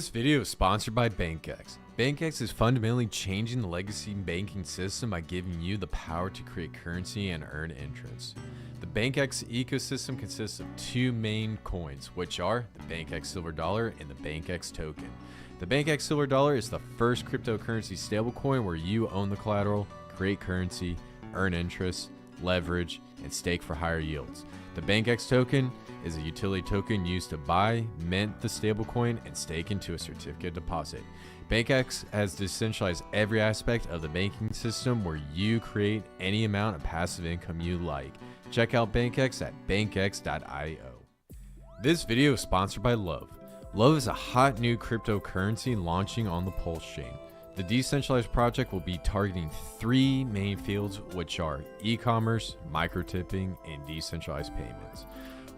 This video is sponsored by BankX. BankX is fundamentally changing the legacy banking system by giving you the power to create currency and earn interest. The BankX ecosystem consists of two main coins, which are the BankX Silver Dollar and the BankX token. The BankX Silver Dollar is the first cryptocurrency stablecoin where you own the collateral, create currency, earn interest, leverage, and stake for higher yields. The BankX token is a utility token used to buy, mint the stablecoin, and stake into a certificate deposit. BankX has decentralized every aspect of the banking system where you create any amount of passive income you like. Check out BankX at bankx.io. This video is sponsored by Love. Love is a hot new cryptocurrency launching on the Pulsechain. The decentralized project will be targeting three main fields, which are e-commerce, micro-tipping, and decentralized payments.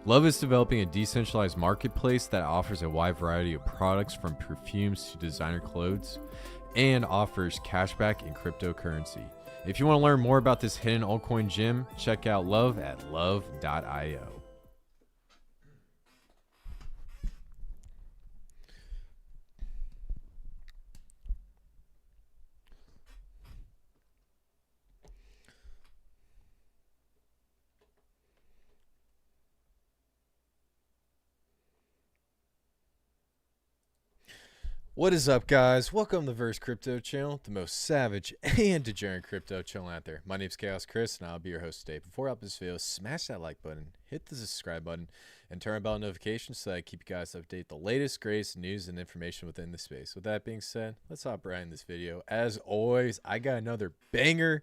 Love is developing a decentralized marketplace that offers a wide variety of products from perfumes to designer clothes and offers cashback in cryptocurrency. If you want to learn more about this hidden altcoin gem, check out Love at love.io. What is up, guys? Welcome to the Verse Crypto channel, the most savage and degenerate crypto channel out there. My name is Khaos Kris, and I'll be your host today. Before I hop this video, smash that like button, hit the subscribe button, and turn on bell notifications so that I keep you guys updated the latest, greatest news and information within the space. With that being said, let's hop right in this video. As always, I got another banger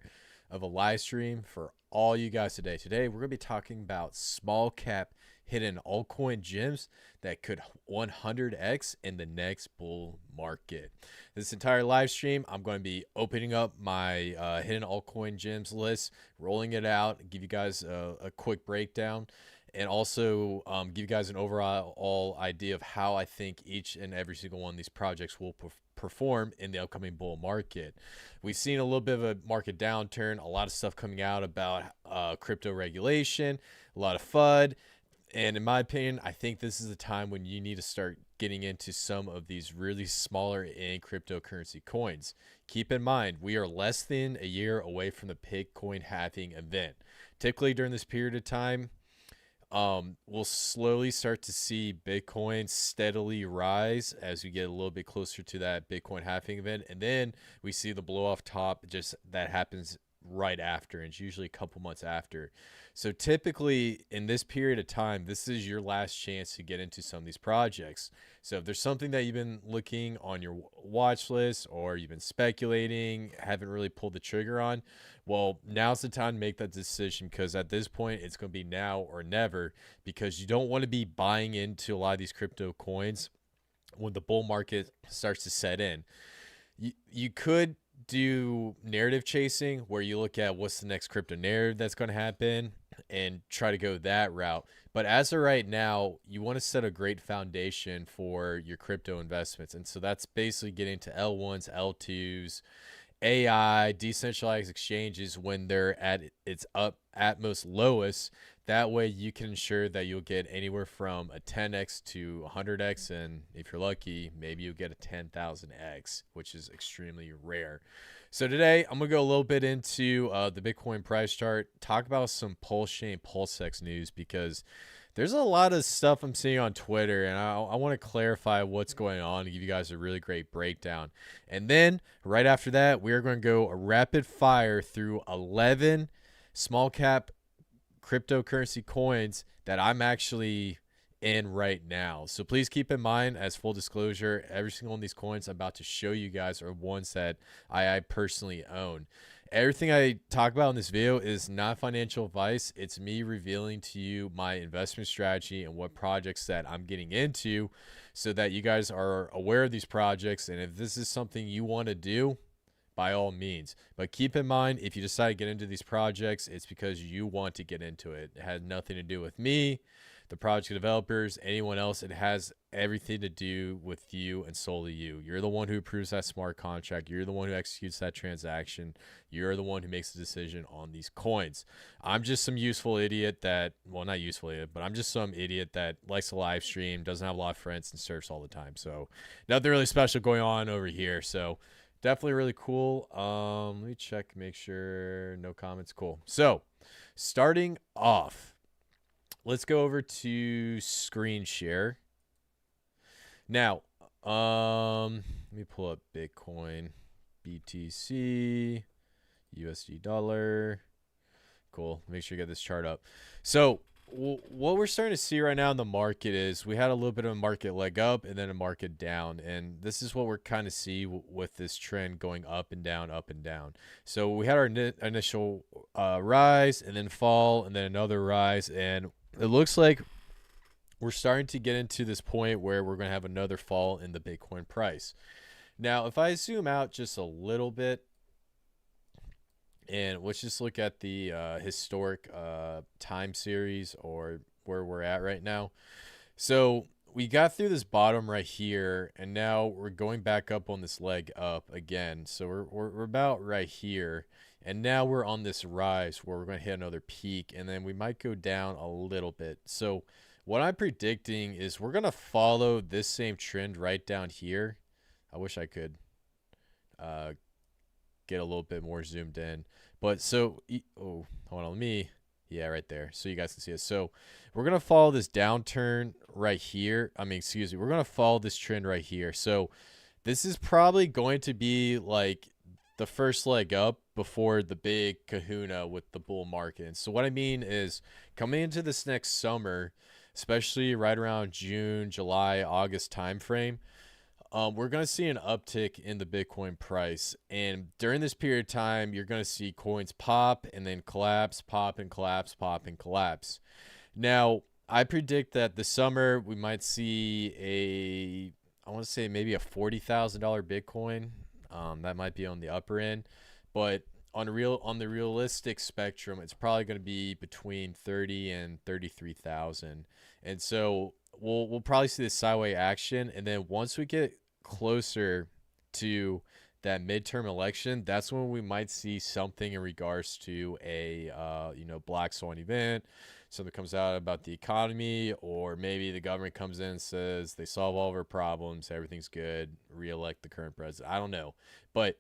of a live stream for all you guys today. Today, we're going to be talking about small cap hidden altcoin gems that could 100x in the next bull market. This entire live stream, I'm going to be opening up my hidden altcoin gems list, rolling it out, give you guys a quick breakdown, and also give you guys an overall idea of how I think each and every single one of these projects will perform in the upcoming bull market. We've seen a little bit of a market downturn, a lot of stuff coming out about crypto regulation, a lot of FUD. And in my opinion, I think this is the time when you need to start getting into some of these really smaller end cryptocurrency coins. Keep in mind, we are less than a year away from the Bitcoin halving event. Typically during this period of time, we'll slowly start to see Bitcoin steadily rise as we get a little bit closer to that Bitcoin halving event. And then we see the blow off top, just that happens right after, and it's usually a couple months after. So typically in this period of time, this is your last chance to get into some of these projects. So if there's something that you've been looking on your watch list or you've been speculating, haven't really pulled the trigger on, well, now's the time to make that decision, because at this point it's going to be now or never, because you don't want to be buying into a lot of these crypto coins when the bull market starts to set in. You could do narrative chasing, where you look at what's the next crypto narrative that's going to happen and try to go that route. But as of right now, you want to set a great foundation for your crypto investments. And so that's basically getting to L1s, L2s, AI, decentralized exchanges when they're at its utmost lowest. That way you can ensure that you'll get anywhere from a 10x to 100x, and if you're lucky, maybe you'll get a 10,000x, which is extremely rare. So today I'm gonna go a little bit into the Bitcoin price chart, talk about some Pulsechain, PulseX news, because there's a lot of stuff I'm seeing on Twitter, and I want to clarify what's going on and give you guys a really great breakdown. And then right after that, we are going to go a rapid fire through 11 small cap cryptocurrency coins that I'm actually in right now. So please keep in mind, as full disclosure, every single one of these coins I'm about to show you guys are ones that I personally own. Everything I talk about in this video is not financial advice. It's me revealing to you my investment strategy and what projects that I'm getting into, so that you guys are aware of these projects. And if this is something you want to do, by all means. But keep in mind, if you decide to get into these projects, it's because you want to get into it. It had nothing to do with me the project developers, anyone else. It has everything to do with you and solely you. You're the one who approves that smart contract. You're the one who executes that transaction. You're the one who makes the decision on these coins. I'm just some useful idiot that, well, not useful idiot, but I'm just some idiot that likes to live stream, doesn't have a lot of friends, and surfs all the time. So nothing really special going on over here. So definitely really cool. Let me check, make sure no comments. Cool. So starting off, let's go over to screen share. Now, let me pull up Bitcoin, BTC, USD dollar. Cool. Make sure you get this chart up. So what we're starting to see right now in the market is we had a little bit of a market leg up and then a market down. And this is what we're kind of see with this trend going up and down, up and down. So we had our initial rise and then fall and then another rise. And it looks like we're starting to get into this point where we're going to have another fall in the Bitcoin price. Now, if I zoom out just a little bit, and let's just look at the historic time series or where we're at right now. So we got through this bottom right here, and now we're going back up on this leg up again. So we're about right here, and now we're on this rise where we're going to hit another peak, and then we might go down a little bit. So what I'm predicting is we're going to follow this same trend right down here. I wish I could get a little bit more zoomed in, but so hold on, right there so you guys can see it. So we're gonna follow this downturn right here. We're gonna follow this trend right here. So this is probably going to be like the first leg up before the big kahuna with the bull market. And so what I mean is coming into this next summer, especially right around June, July, August timeframe, we're going to see an uptick in the Bitcoin price. And during this period of time, you're going to see coins pop and then collapse, pop and collapse, pop and collapse. Now, I predict that this summer we might see I want to say maybe a $40,000 Bitcoin. That might be on the upper end. But on the realistic spectrum, it's probably going to be between 30 and 33,000. And so we'll probably see this sideways action, and then once we get closer to that midterm election, that's when we might see something in regards to a black swan event. Something comes out about the economy, or maybe the government comes in and says they solve all of our problems, everything's good, reelect the current president. I don't know, but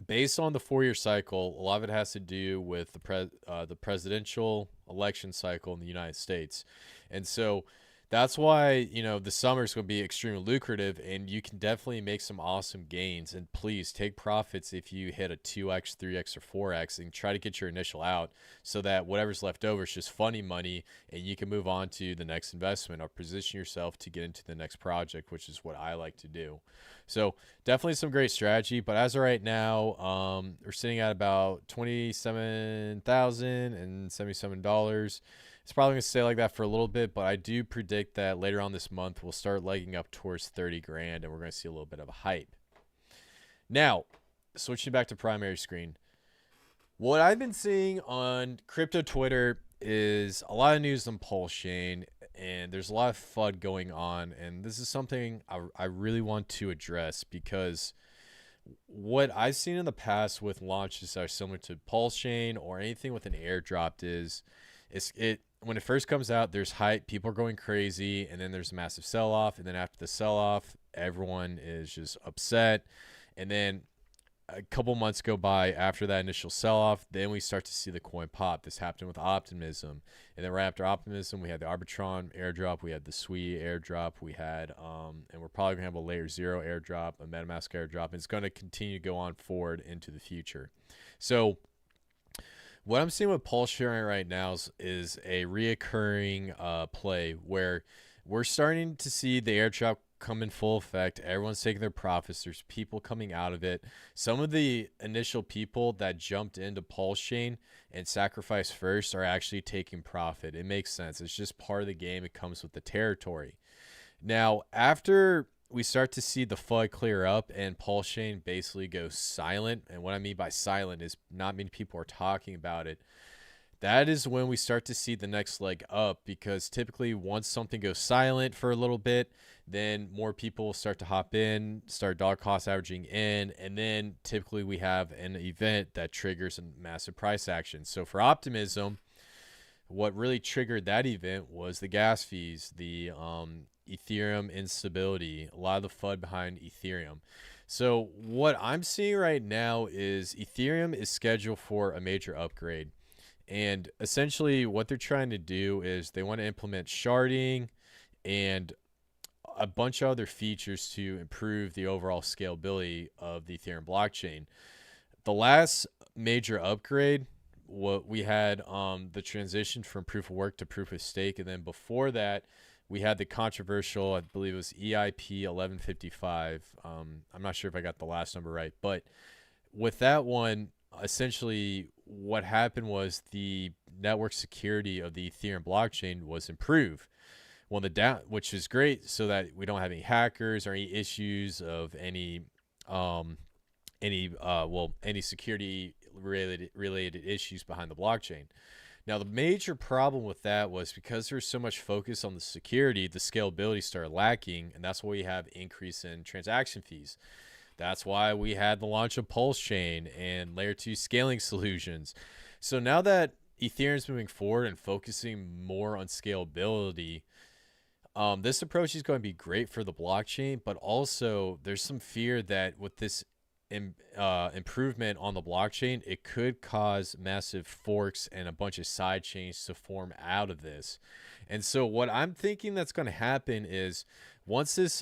based on the 4-year cycle, a lot of it has to do with the presidential election cycle in the United States. And so that's why, the summer is going to be extremely lucrative, and you can definitely make some awesome gains. And please take profits if you hit a 2x, 3x, or 4x, and try to get your initial out so that whatever's left over is just funny money, and you can move on to the next investment or position yourself to get into the next project, which is what I like to do. So definitely some great strategy. But as of right now, we're sitting at about $27,077. It's probably going to stay like that for a little bit, but I do predict that later on this month, we'll start legging up towards 30 grand, and we're going to see a little bit of a hype. Now, switching back to primary screen, what I've been seeing on crypto Twitter is a lot of news on Pulsechain, and there's a lot of FUD going on, and this is something I really want to address, because what I've seen in the past with launches that are similar to Pulsechain or anything with an airdrop is when it first comes out, there's hype, people are going crazy, and then there's a massive sell-off, and then after the sell-off, everyone is just upset, and then a couple months go by after that initial sell-off, then we start to see the coin pop. This happened with Optimism, and then right after Optimism, we had the Arbitron airdrop, we had the Sui airdrop, we had, and we're probably gonna have a Layer 0 airdrop, a MetaMask airdrop, and it's gonna continue to go on forward into the future. So what I'm seeing with Pulsechain right now is a reoccurring play where we're starting to see the airdrop come in full effect. Everyone's taking their profits. There's people coming out of it. Some of the initial people that jumped into Pulsechain and sacrificed first are actually taking profit. It makes sense. It's just part of the game. It comes with the territory. Now, after we start to see the FUD clear up and Pulsechain basically goes silent, and what I mean by silent is not many people are talking about it, that is when we start to see the next leg up, because typically once something goes silent for a little bit, then more people start to hop in, start dollar cost averaging in, and then typically we have an event that triggers a massive price action. So for optimism, what really triggered that event was the gas fees, the Ethereum instability, a lot of the FUD behind Ethereum. So what I'm seeing right now is Ethereum is scheduled for a major upgrade. And essentially what they're trying to do is they want to implement sharding and a bunch of other features to improve the overall scalability of the Ethereum blockchain. The last major upgrade, what we had the transition from proof of work to proof of stake, and then before that we had the controversial, I believe it was EIP 1155. I'm not sure if I got the last number right, but with that one, essentially what happened was the network security of the Ethereum blockchain was improved. Well, which is great, so that we don't have any hackers or any issues of any security related issues behind the blockchain. Now, the major problem with that was because there's so much focus on the security, the scalability started lacking, and that's why we have increase in transaction fees. That's why we had the launch of Pulsechain and layer 2 scaling solutions. So now that Ethereum's moving forward and focusing more on scalability, this approach is going to be great for the blockchain, but also there's some fear that with this improvement on the blockchain, it could cause massive forks and a bunch of side chains to form out of this. And so what I'm thinking that's going to happen is once this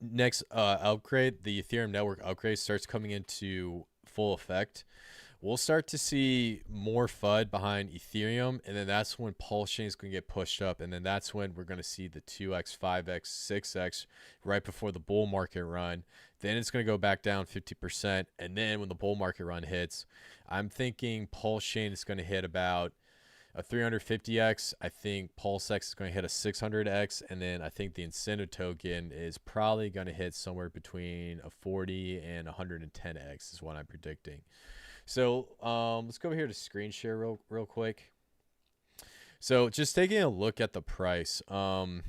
next upgrade, the Ethereum network upgrade, starts coming into full effect, we'll start to see more FUD behind Ethereum, and then that's when Pulsechain is going to get pushed up, and then that's when we're going to see the 2x, 5x, 6x right before the bull market run. Then it's going to go back down 50%, and then when the bull market run hits, I'm thinking Pulsechain is going to hit about a 350x. I think PulseX is going to hit a 600x, and then I think the incentive token is probably going to hit somewhere between a 40 and 110x is what I'm predicting. So let's go over here to screen share real quick. So just taking a look at the price. Oh,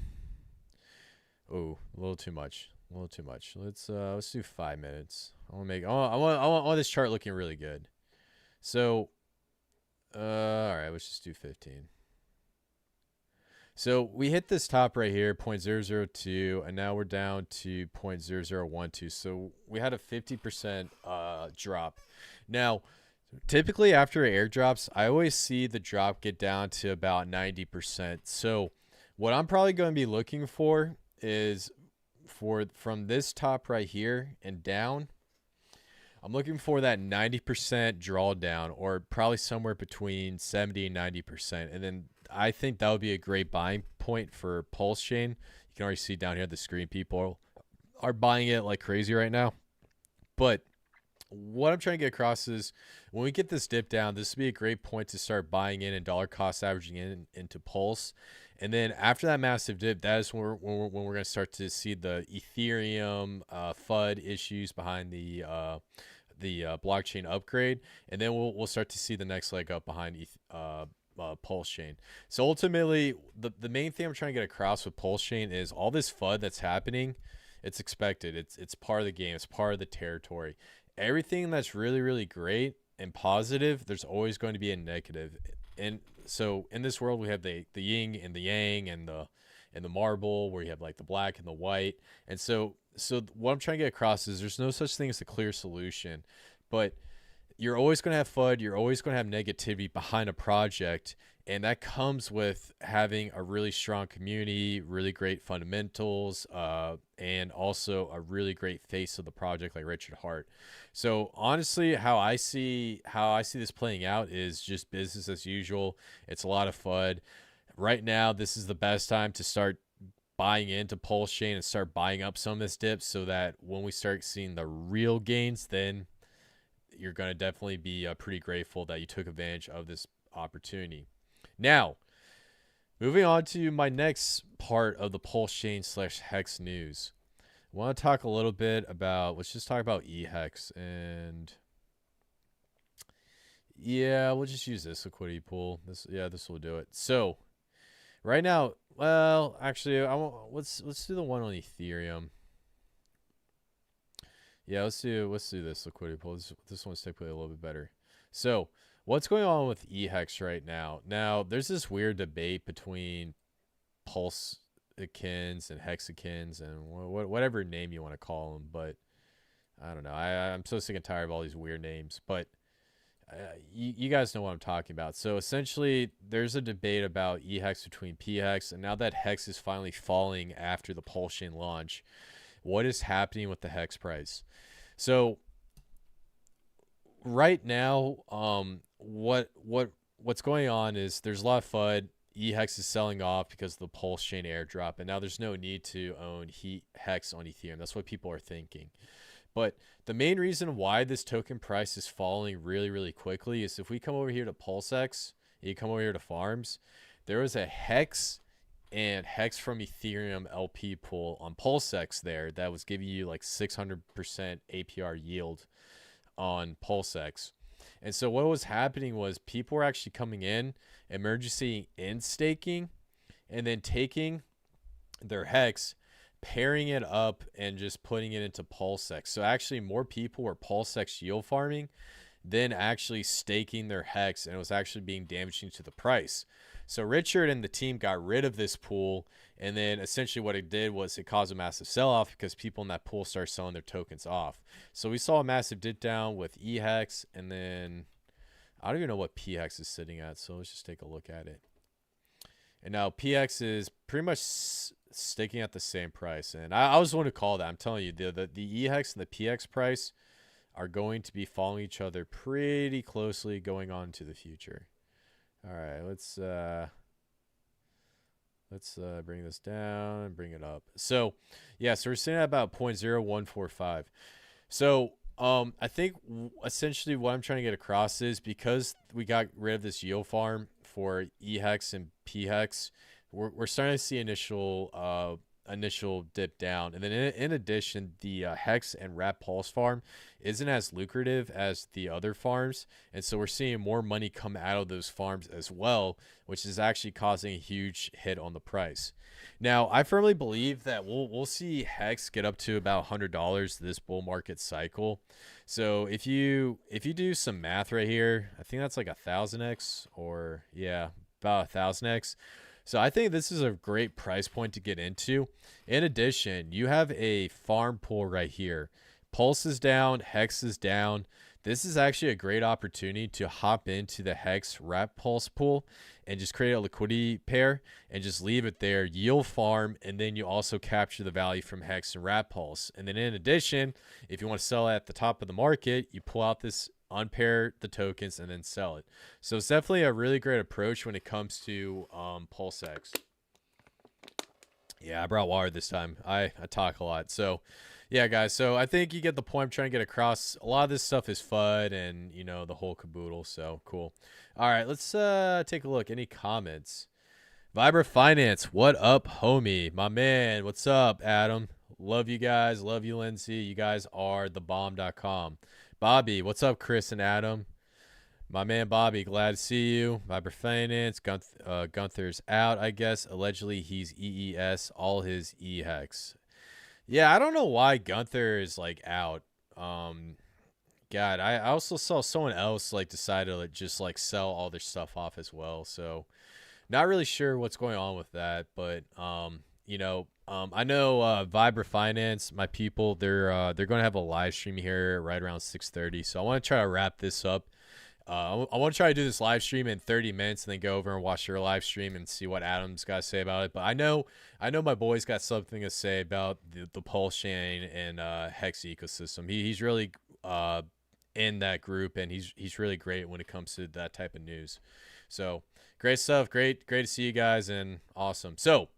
a little too much. Let's do 5 minutes. I want this chart looking really good. So all right, let's just do 15. So we hit this top right here, 0.002, and now we're down to 0.0012. So we had a 50% drop. Now, typically after airdrops, I always see the drop get down to about 90%. So what I'm probably going to be looking for is from this top right here and down, I'm looking for that 90% drawdown, or probably somewhere between 70 and 90%. And then I think that would be a great buying point for Pulsechain. You can already see down here the screen, people are buying it like crazy right now. But what I'm trying to get across is when we get this dip down, this would be a great point to start buying in and dollar cost averaging into Pulse. And then after that massive dip, that is when we're going to start to see the Ethereum FUD issues behind the blockchain upgrade, and then we'll start to see the next leg up behind Pulsechain. So ultimately, the main thing I'm trying to get across with Pulsechain is all this FUD that's happening. It's expected. It's part of the game. It's part of the territory. Everything that's really, really great and positive, there's always going to be a negative. And so in this world, we have the yin and the yang and the marble, where you have like the black and the white. And so what I'm trying to get across is there's no such thing as a clear solution, but you're always going to have FUD. You're always going to have negativity behind a project. And that comes with having a really strong community, really great fundamentals, and also a really great face of the project like Richard Heart. So honestly, how I see this playing out is just business as usual. It's a lot of FUD. Right now, this is the best time to start buying into Pulsechain and start buying up some of this dip, so that when we start seeing the real gains, then you're going to definitely be pretty grateful that you took advantage of this opportunity. Now, moving on to my next part of the Pulsechain/Hex news. I want to talk a little bit about, let's just talk about eHex. And Yeah, we'll just use this liquidity pool. This will do it. So right now, well, actually, let's do the one on Ethereum. Yeah, let's do this liquidity pool. This one's typically a little bit better. So what's going on with eHex right now? Now there's this weird debate between Pulsechains and Hexachins and whatever name you want to call them, but I don't know. I'm so sick and tired of all these weird names, but you guys know what I'm talking about. So essentially, there's a debate about eHex between pHex, and now that Hex is finally falling after the Pulsechain launch, what is happening with the Hex price? So right now, what's going on is there's a lot of FUD. eHex is selling off because of the Pulsechain airdrop, and now there's no need to own Hex on Ethereum. That's what people are thinking. But the main reason why this token price is falling really, really quickly is if we come over here to PulseX, you come over here to farms, there was a Hex and Hex from Ethereum LP pool on PulseX there that was giving you like 600% APR yield on PulseX. And so what was happening was people were actually coming in, emergency in staking, and then taking their Hex, pairing it up and just putting it into PulseX. So actually more people were PulseX yield farming than actually staking their Hex, and it was actually being damaging to the price. So Richard and the team got rid of this pool, and then essentially what it did was it caused a massive sell-off because people in that pool started selling their tokens off. So we saw a massive dip down with eHex, and then I don't even know what pHex is sitting at, so let's just take a look at it. And now pX is pretty much sticking at the same price. And I was the one to call that. I'm telling you, the eHex and the pX price are going to be following each other pretty closely going on to the future. All right, let's bring this down and bring it up. So yeah, so we're sitting at about 0.0145. So I think essentially what I'm trying to get across is because we got rid of this yield farm for eHex and pHex, we're starting to see initial dip down, and then in addition, the Hex and Wrap Pulse farm isn't as lucrative as the other farms, and so we're seeing more money come out of those farms as well, which is actually causing a huge hit on the price. Now, I firmly believe that we'll see Hex get up to about $100 this bull market cycle. So if you do some math right here, I think that's like 1,000x, or yeah, about 1,000x. So I think this is a great price point to get into. In addition, you have a farm pool right here. Pulse is down, Hex is down. This is actually a great opportunity to hop into the Hex Wrap Pulse pool and just create a liquidity pair and just leave it there, yield farm, and then you also capture the value from Hex and Wrap Pulse. And then in addition, if you want to sell at the top of the market, you pull out this, unpair the tokens, and then sell it. So it's definitely a really great approach when it comes to PulseX. Yeah, I brought water this time. I talk a lot. So yeah, guys, so I think you get the point I'm trying to get across. A lot of this stuff is FUD and, you know, the whole caboodle. So cool. All right, let's take a look. Any comments? Vibra Finance, what up, homie? My man, what's up, Adam? Love you guys. Love you, Lindsay. You guys are thebomb.com. Bobby, what's up, Chris and Adam? My man Bobby, glad to see you. Vibra Finance, Gunther's out, I guess. Allegedly, he's EES, all his eHex. Yeah, I don't know why Gunther is like out. God, I also saw someone else like decided to just like sell all their stuff off as well. So not really sure what's going on with that, but you know, I know Vibra Finance, my people, they're going to have a live stream here right around 6:30. So I want to try to wrap this up. I want to try to do this live stream in 30 minutes and then go over and watch your live stream and see what Adam's got to say about it. But I know my boy's got something to say about the Pulsechain and Hex ecosystem. He's really in that group, and he's really great when it comes to that type of news. So great stuff. Great to see you guys, and awesome. So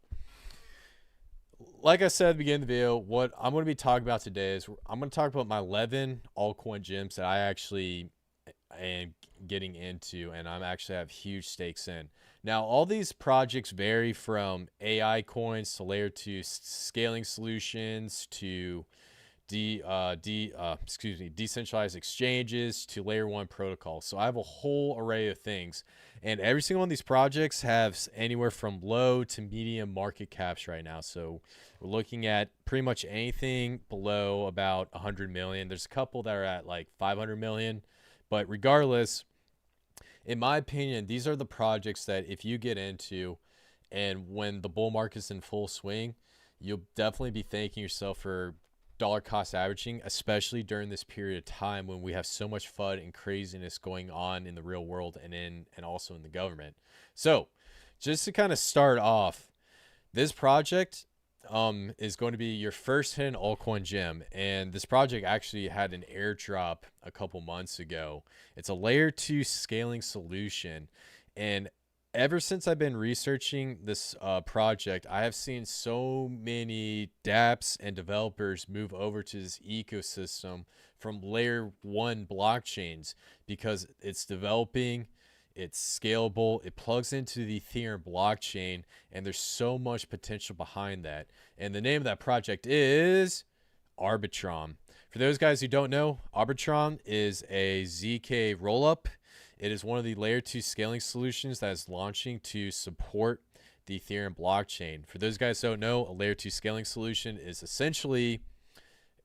like I said at the beginning of the video, what I'm going to be talking about today is I'm going to talk about my 11 altcoin gems that I actually am getting into, and I'm actually have huge stakes in. Now, all these projects vary from AI coins to layer 2 scaling solutions to decentralized exchanges to layer 1 protocol. So I have a whole array of things, and every single one of these projects have anywhere from low to medium market caps right now. So we're looking at pretty much anything below about 100 million. There's a couple that are at like 500 million, but regardless, in my opinion, these are the projects that if you get into, and when the bull market's in full swing, you'll definitely be thanking yourself for dollar cost averaging, especially during this period of time when we have so much FUD and craziness going on in the real world and also in the government. So just to kind of start off, this project is going to be your first hidden altcoin gem, and this project actually had an airdrop a couple months ago. It's a layer 2 scaling solution, and ever since I've been researching this project, I have seen so many dApps and developers move over to this ecosystem from layer 1 blockchains because it's developing, it's scalable, it plugs into the Ethereum blockchain, and there's so much potential behind that. And the name of that project is Arbitron. For those guys who don't know, Arbitron is a ZK rollup. It is one of the layer 2 scaling solutions that is launching to support the Ethereum blockchain. For those guys who don't know, a layer 2 scaling solution is essentially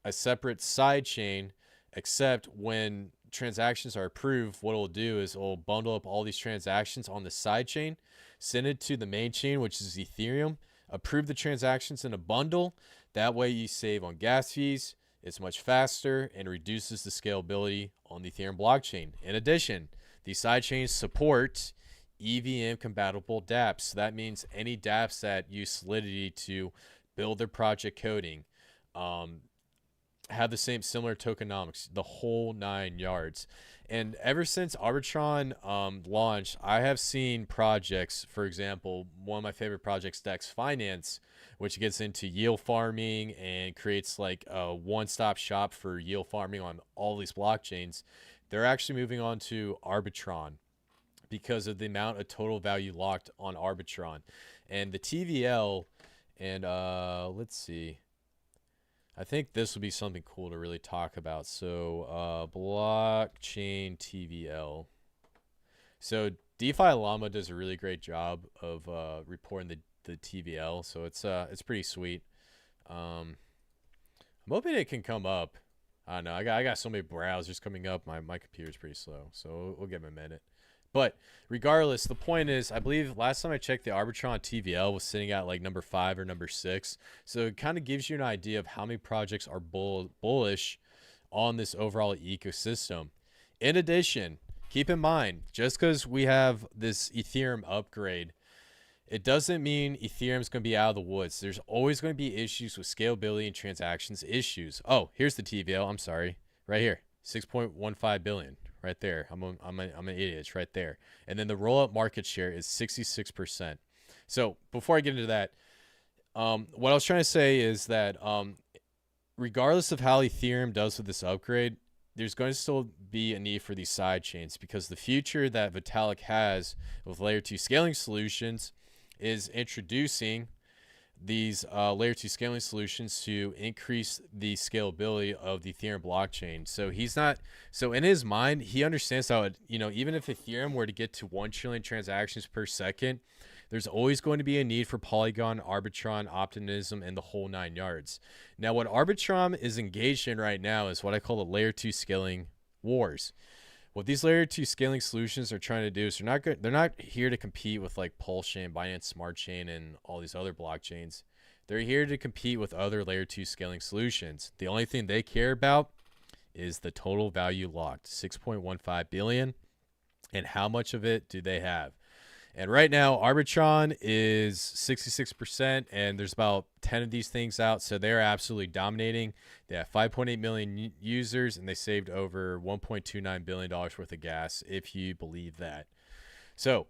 a separate side chain, except when transactions are approved, what it'll do is it'll bundle up all these transactions on the side chain, send it to the main chain, which is Ethereum, approve the transactions in a bundle. That way you save on gas fees, it's much faster, and reduces the scalability on the Ethereum blockchain. In addition, these sidechains support EVM compatible dApps. So that means any dApps that use Solidity to build their project coding have the same similar tokenomics, the whole 9 yards. And ever since Arbitron launched, I have seen projects, for example, one of my favorite projects, Dex Finance, which gets into yield farming and creates like a one-stop shop for yield farming on all these blockchains. They're actually moving on to Arbitron because of the amount of total value locked on Arbitron. And the TVL, and let's see, I think this would be something cool to really talk about. So blockchain TVL. So DeFi Llama does a really great job of reporting the TVL. So it's pretty sweet. I'm hoping it can come up. I don't know. I got so many browsers coming up. My computer's pretty slow, so we'll give it a minute. But regardless, the point is, I believe last time I checked, the Arbitron TVL was sitting at like number 5 or number 6. So it kind of gives you an idea of how many projects are bullish on this overall ecosystem. In addition, keep in mind, just because we have this Ethereum upgrade, it doesn't mean Ethereum is going to be out of the woods. There's always going to be issues with scalability and transactions issues. Oh, here's the TVL. I'm sorry. Right here. 6.15 billion. Right there. I'm an idiot. It's right there. And then the rollup market share is 66%. So before I get into that, what I was trying to say is that regardless of how Ethereum does with this upgrade, there's going to still be a need for these side chains, because the future that Vitalik has with layer 2 scaling solutions is introducing these layer 2 scaling solutions to increase the scalability of the Ethereum blockchain. So in his mind, he understands how even if Ethereum were to get to 1 trillion transactions per second, there's always going to be a need for Polygon, Arbitron, Optimism, and the whole 9 yards. Now, what Arbitron is engaged in right now is what I call the layer 2 scaling wars. What these layer 2 scaling solutions are trying to do is they're not here to compete with like Pulsechain, Binance Smart Chain, and all these other blockchains. They're here to compete with other layer 2 scaling solutions. The only thing they care about is the total value locked, 6.15 billion, and how much of it do they have? And right now, Arbitron is 66%, and there's about 10 of these things out, so they're absolutely dominating. They have 5.8 million users, and they saved over $1.29 billion worth of gas, if you believe that. So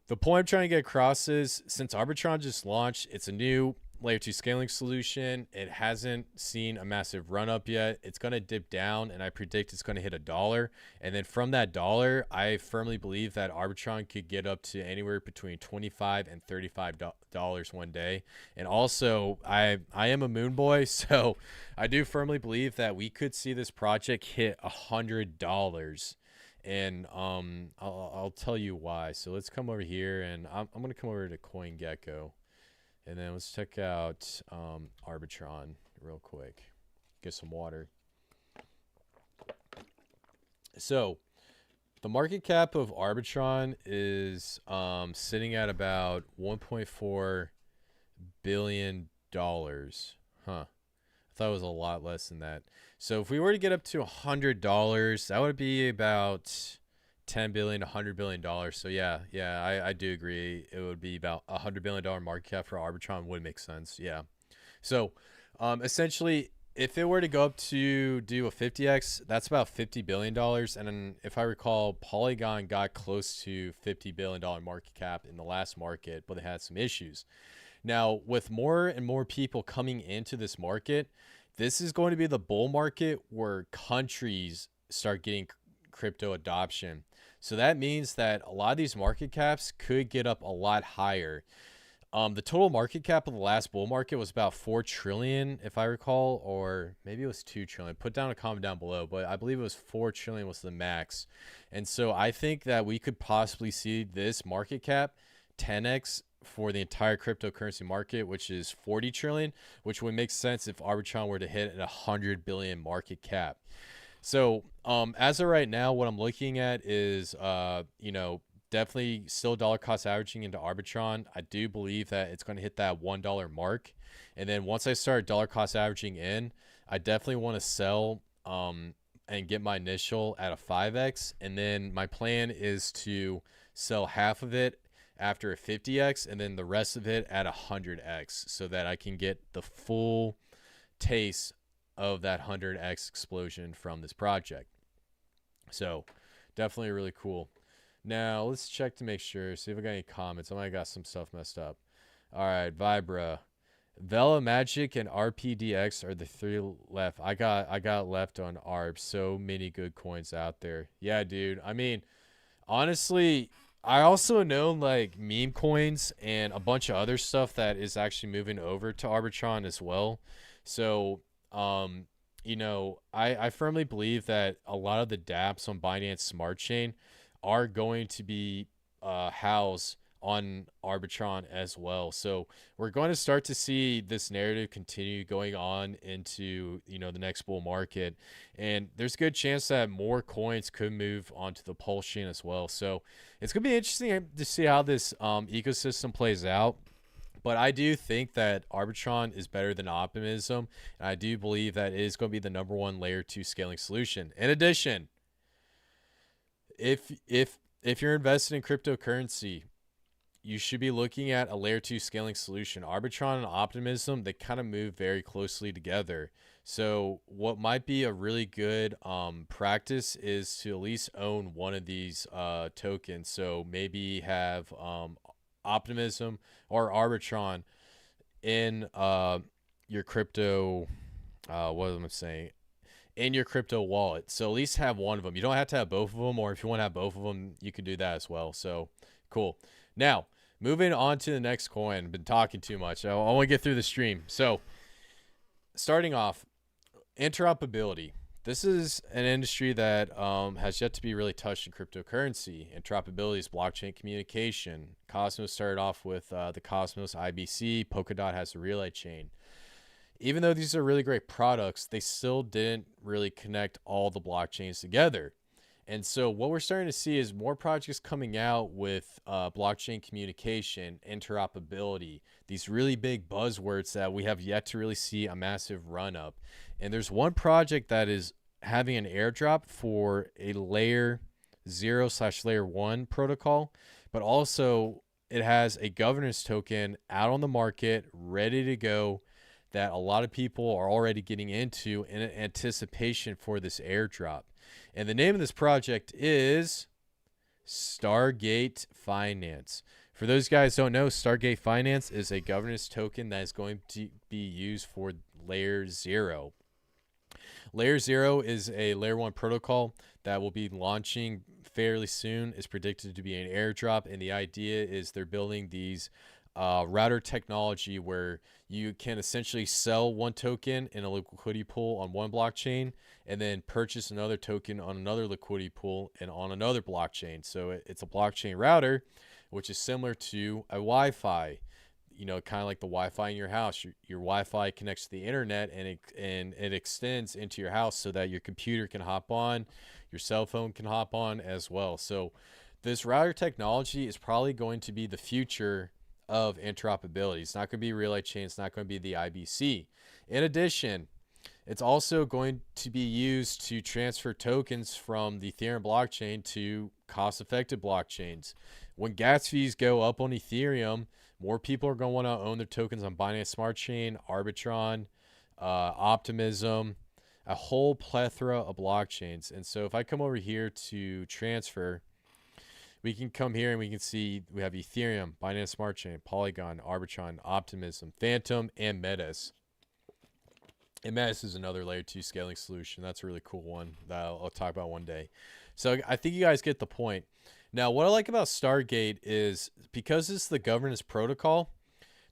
the point I'm trying to get across is, since Arbitron just launched, it's a new layer 2 scaling solution. It hasn't seen a massive run up yet. It's going to dip down, and I predict it's going to hit $1. And then from that dollar, I firmly believe that Arbitron could get up to anywhere between $25 and $35 one day. And also, I am a moon boy, so I do firmly believe that we could see this project hit $100. And I'll tell you why. So let's come over here, and I'm going to come over to CoinGecko. And then let's check out Arbitron real quick. Get some water. So the market cap of Arbitron is sitting at about $1.4 billion. Huh. I thought it was a lot less than that. So if we were to get up to $100, that would be about $10 billion, $100 billion. So yeah, I do agree. It would be about $100 billion market cap for Arbitron would make sense. Yeah. So essentially, if it were to go up to do a 50x, that's about $50 billion. And then if I recall, Polygon got close to $50 billion market cap in the last market, but they had some issues. Now, with more and more people coming into this market, this is going to be the bull market where countries start getting crypto adoption. So that means that a lot of these market caps could get up a lot higher. The total market cap of the last bull market was about 4 trillion, if I recall, or maybe it was 2 trillion. Put down a comment down below, but I believe it was 4 trillion was the max. And so I think that we could possibly see this market cap 10x for the entire cryptocurrency market, which is 40 trillion, which would make sense if Arbitron were to hit a 100 billion market cap. So as of right now, what I'm looking at is, definitely still dollar cost averaging into Arbitron. I do believe that it's going to hit that $1 mark. And then once I start dollar cost averaging in, I definitely want to sell and get my initial at a 5x. And then my plan is to sell half of it after a 50x and then the rest of it at a 100x so that I can get the full taste of that 100x explosion from this project. So definitely really cool. Now let's check to make sure, see if I got any comments. I might have got some stuff messed up. All right, Vibra, Vela, Magic, and RPDX are the 3 left. I got left on ARB. So many good coins out there. Yeah, dude. I mean, honestly, I also know like meme coins and a bunch of other stuff that is actually moving over to Arbitron as well. So, I firmly believe that a lot of the dApps on Binance Smart Chain are going to be housed on Arbitron as well. So we're going to start to see this narrative continue going on into, the next bull market. And there's a good chance that more coins could move onto the Pulsechain as well. So it's going to be interesting to see how this ecosystem plays out. But I do think that Arbitron is better than Optimism. And I do believe that it is going to be the #1 layer 2 scaling solution. In addition, if you're invested in cryptocurrency, you should be looking at a layer 2 scaling solution. Arbitron and Optimism, they kind of move very closely together. So what might be a really good practice is to at least own one of these tokens. So maybe have Optimism or Arbitron in your crypto, what am I saying? In your crypto wallet. So at least have one of them. You don't have to have both of them, or if you want to have both of them, you can do that as well. So cool. Now, moving on to the next coin. I've been talking too much. I want to get through the stream. So starting off, interoperability. This is an industry that has yet to be really touched in cryptocurrency. Interoperability is blockchain communication. Cosmos started off with the Cosmos IBC. Polkadot has a relay chain. Even though these are really great products, they still didn't really connect all the blockchains together. And so what we're starting to see is more projects coming out with blockchain communication, interoperability, these really big buzzwords that we have yet to really see a massive run up. And there's one project that is having an airdrop for a layer 0/layer 1 protocol, but also it has a governance token out on the market, ready to go, that a lot of people are already getting into in anticipation for this airdrop. And the name of this project is Stargate Finance. For those guys who don't know, Stargate Finance is a governance token that is going to be used for Layer 0. Layer 0 is a Layer 1 protocol that will be launching fairly soon. It's predicted to be an airdrop, and the idea is they're building these router technology where you can essentially sell one token in a liquidity pool on one blockchain and then purchase another token on another liquidity pool and on another blockchain. So it's a blockchain router, which is similar to a Wi-Fi. You know, kind of like the Wi-Fi in your house. Your Wi-Fi connects to the internet, and it extends into your house so that your computer can hop on, your cell phone can hop on as well. So this router technology is probably going to be the future of interoperability. It's not going to be Relay Chain. It's not going to be the IBC. In addition, it's also going to be used to transfer tokens from the Ethereum blockchain to cost-effective blockchains. When gas fees go up on Ethereum, more people are going to want to own their tokens on Binance Smart Chain, Arbitron, Optimism, a whole plethora of blockchains. And so if I come over here to transfer, we can come here and we can see we have Ethereum, Binance Smart Chain, Polygon, Arbitron, Optimism, Phantom, and Metis. And Metis is another layer 2 scaling solution. That's a really cool one that I'll talk about one day. So I think you guys get the point. Now, what I like about Stargate is because it's the governance protocol,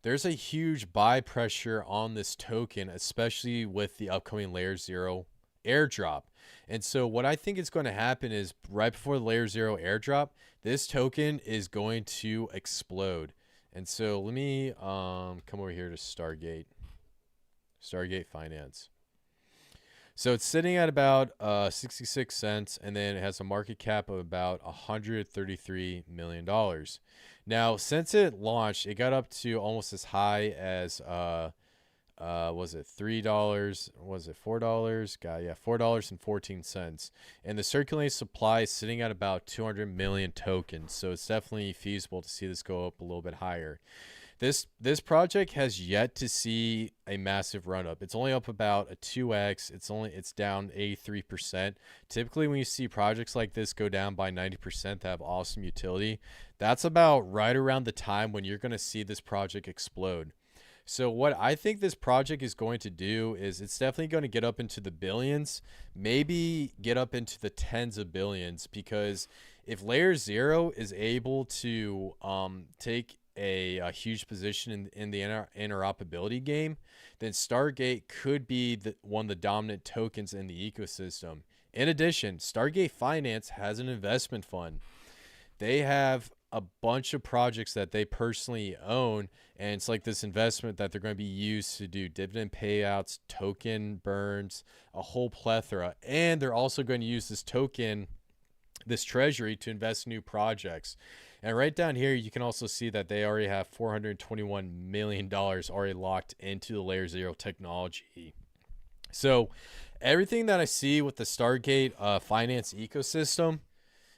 there's a huge buy pressure on this token, especially with the upcoming Layer 0 airdrop. And so what I think is going to happen is right before the Layer 0 airdrop, this token is going to explode. And so let me come over here to Stargate Finance. So it's sitting at about 66 cents, and then it has a market cap of about $133 million. Now, since it launched, it got up to almost as high as, was it $3? Was it $4? Yeah, $4.14. And the circulating supply is sitting at about 200 million tokens. So it's definitely feasible to see this go up a little bit higher. This project has yet to see a massive run up. It's only up about a 2x. It's down 83%. Typically, when you see projects like this go down by 90% that have awesome utility, that's about right around the time when you're going to see this project explode. So what I think this project is going to do is it's definitely going to get up into the billions, maybe get up into the tens of billions, because if Layer 0 is able to take a huge position in the interoperability game, then Stargate could be one of the dominant tokens in the ecosystem. In addition, Stargate Finance has an investment fund. They have a bunch of projects that they personally own, and it's like this investment that they're going to be used to do dividend payouts, token burns, a whole plethora. And they're also going to use this token, this treasury, to invest in new projects. And right down here, you can also see that they already have $421 million already locked into the Layer 0 technology. So everything that I see with the Stargate finance ecosystem,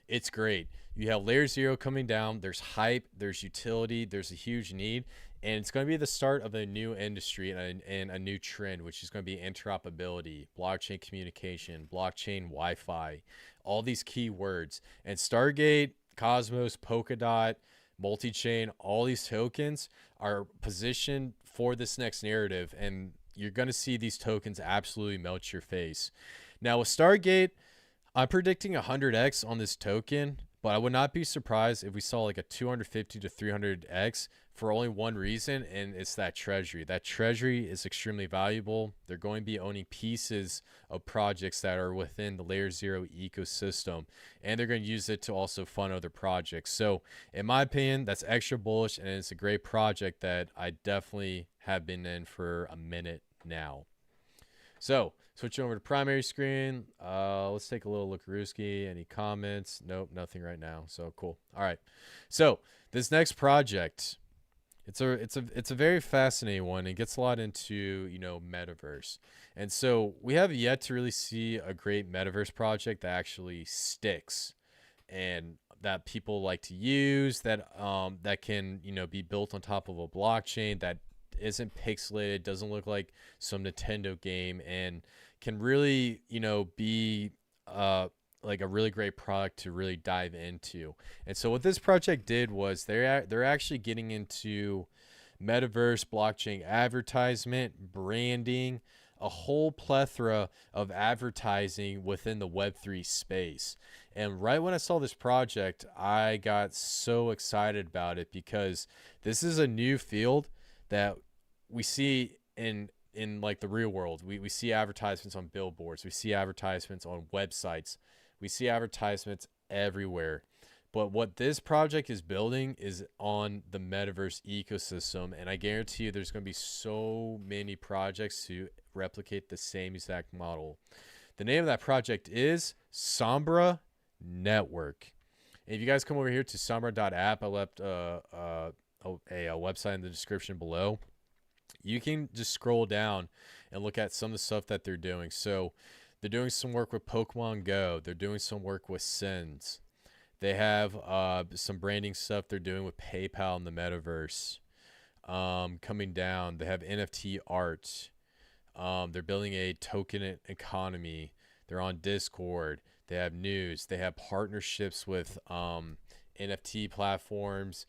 it's great. You have Layer 0 coming down. There's hype. There's utility. There's a huge need. And it's going to be the start of a new industry and a new trend, which is going to be interoperability, blockchain communication, blockchain Wi-Fi, all these key words. And Stargate, Cosmos, Polkadot, multi-chain, all these tokens are positioned for this next narrative, and you're going to see these tokens absolutely melt your face. Now with Stargate, I'm predicting 100x on this token, but I would not be surprised if we saw like a 250 to 300x for only one reason, and it's that treasury. That treasury is extremely valuable. They're going to be owning pieces of projects that are within the Layer 0 ecosystem, and they're going to use it to also fund other projects. So in my opinion, that's extra bullish, and it's a great project that I definitely have been in for a minute now. So switching over to primary screen, let's take a little look. Ruski, any comments? Nope, nothing right now. So cool. All right. So this next project, it's a very fascinating one. It gets a lot into, you know, metaverse. And so we have yet to really see a great metaverse project that actually sticks and that people like to use, that that can, you know, be built on top of a blockchain that isn't pixelated, doesn't look like some Nintendo game, and can really, you know, be like a really great product to really dive into. And so what this project did was they're actually getting into metaverse, blockchain advertisement, branding, a whole plethora of advertising within the Web3 space. And right when I saw this project, I got so excited about it because this is a new field that we see in like the real world. We see advertisements on billboards, we see advertisements on websites, we see advertisements everywhere. But what this project is building is on the metaverse ecosystem, and I guarantee you there's going to be so many projects to replicate the same exact model. The name of that project is Sombra Network. And if you guys come over here to sombra.app, I left a website in the description below. You can just scroll down and look at some of the stuff that they're doing. So they're doing some work with Pokemon Go. They're doing some work with Sins. They have some branding stuff they're doing with PayPal in the metaverse. Coming down, they have NFT art. They're building a token economy. They're on Discord. They have news. They have partnerships with NFT platforms.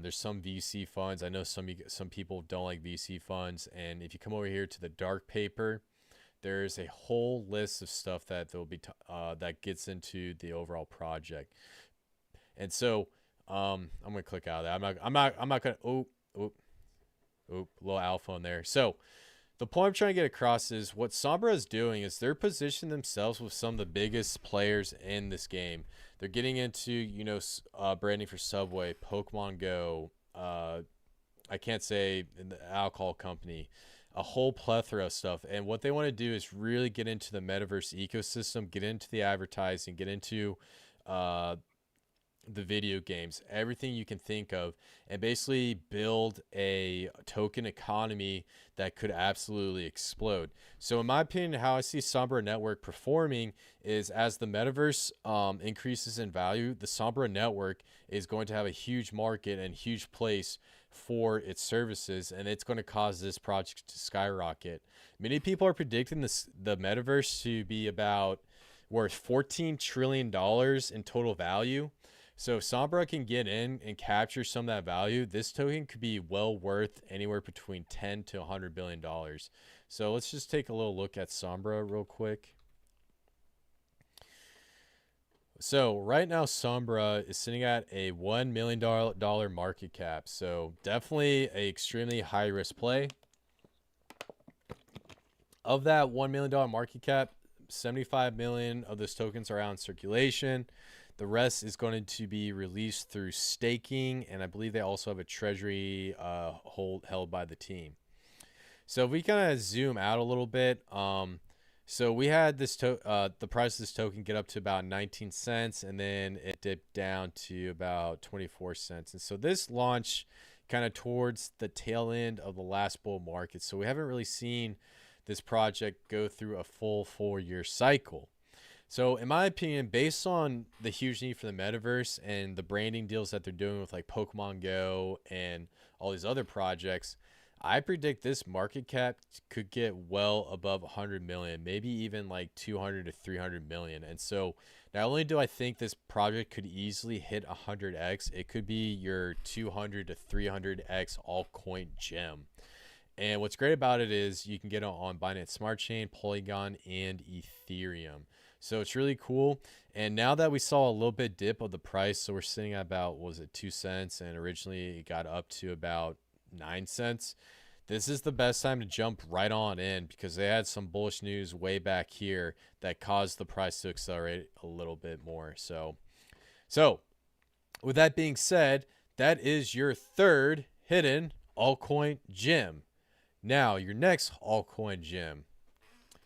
There's some VC funds. I know some people don't like VC funds. And if you come over here to the dark paper, there's a whole list of stuff that they'll be that gets into the overall project. And so I'm gonna click out of that. I'm not gonna little alpha on there. So the point I'm trying to get across is what Sombra is doing is they're positioning themselves with some of the biggest players in this game. They're getting into, branding for Subway, Pokemon Go, I can't say the alcohol company, a whole plethora of stuff. And what they want to do is really get into the metaverse ecosystem, get into the advertising, get into the video games, everything you can think of, and basically build a token economy that could absolutely explode. So in my opinion, how I see Sombra Network performing is as the metaverse increases in value, the Sombra Network is going to have a huge market and huge place for its services, and it's going to cause this project to skyrocket. Many people are predicting the metaverse to be about worth $14 trillion in total value. So if Sombra can get in and capture some of that value, this token could be well worth anywhere between 10 to $100 billion. So let's just take a little look at Sombra real quick. So right now, Sombra is sitting at a $1 million market cap. So definitely a extremely high risk play. Of that $1 million market cap, 75 million of those tokens are out in circulation. The rest is going to be released through staking, and I believe they also have a treasury held by the team. So if we kind of zoom out a little bit, so we had this the price of this token get up to about 19 cents, and then it dipped down to about 24 cents. And so this launched kind of towards the tail end of the last bull market. So we haven't really seen this project go through a full 4-year cycle. So in my opinion, based on the huge need for the metaverse and the branding deals that they're doing with like Pokemon Go and all these other projects, I predict this market cap could get well above 100 million, maybe even like 200 to 300 million. And so not only do I think this project could easily hit 100x, it could be your 200 to 300x altcoin gem. And what's great about it is you can get it on Binance Smart Chain, Polygon, and Ethereum. So it's really cool. And now that we saw a little bit dip of the price, so we're sitting at about, what was it, 2 cents, and originally it got up to about 9 cents. This is the best time to jump right on in because they had some bullish news way back here that caused the price to accelerate a little bit more. So with that being said, that is your third hidden altcoin gem. Now, your next altcoin gem.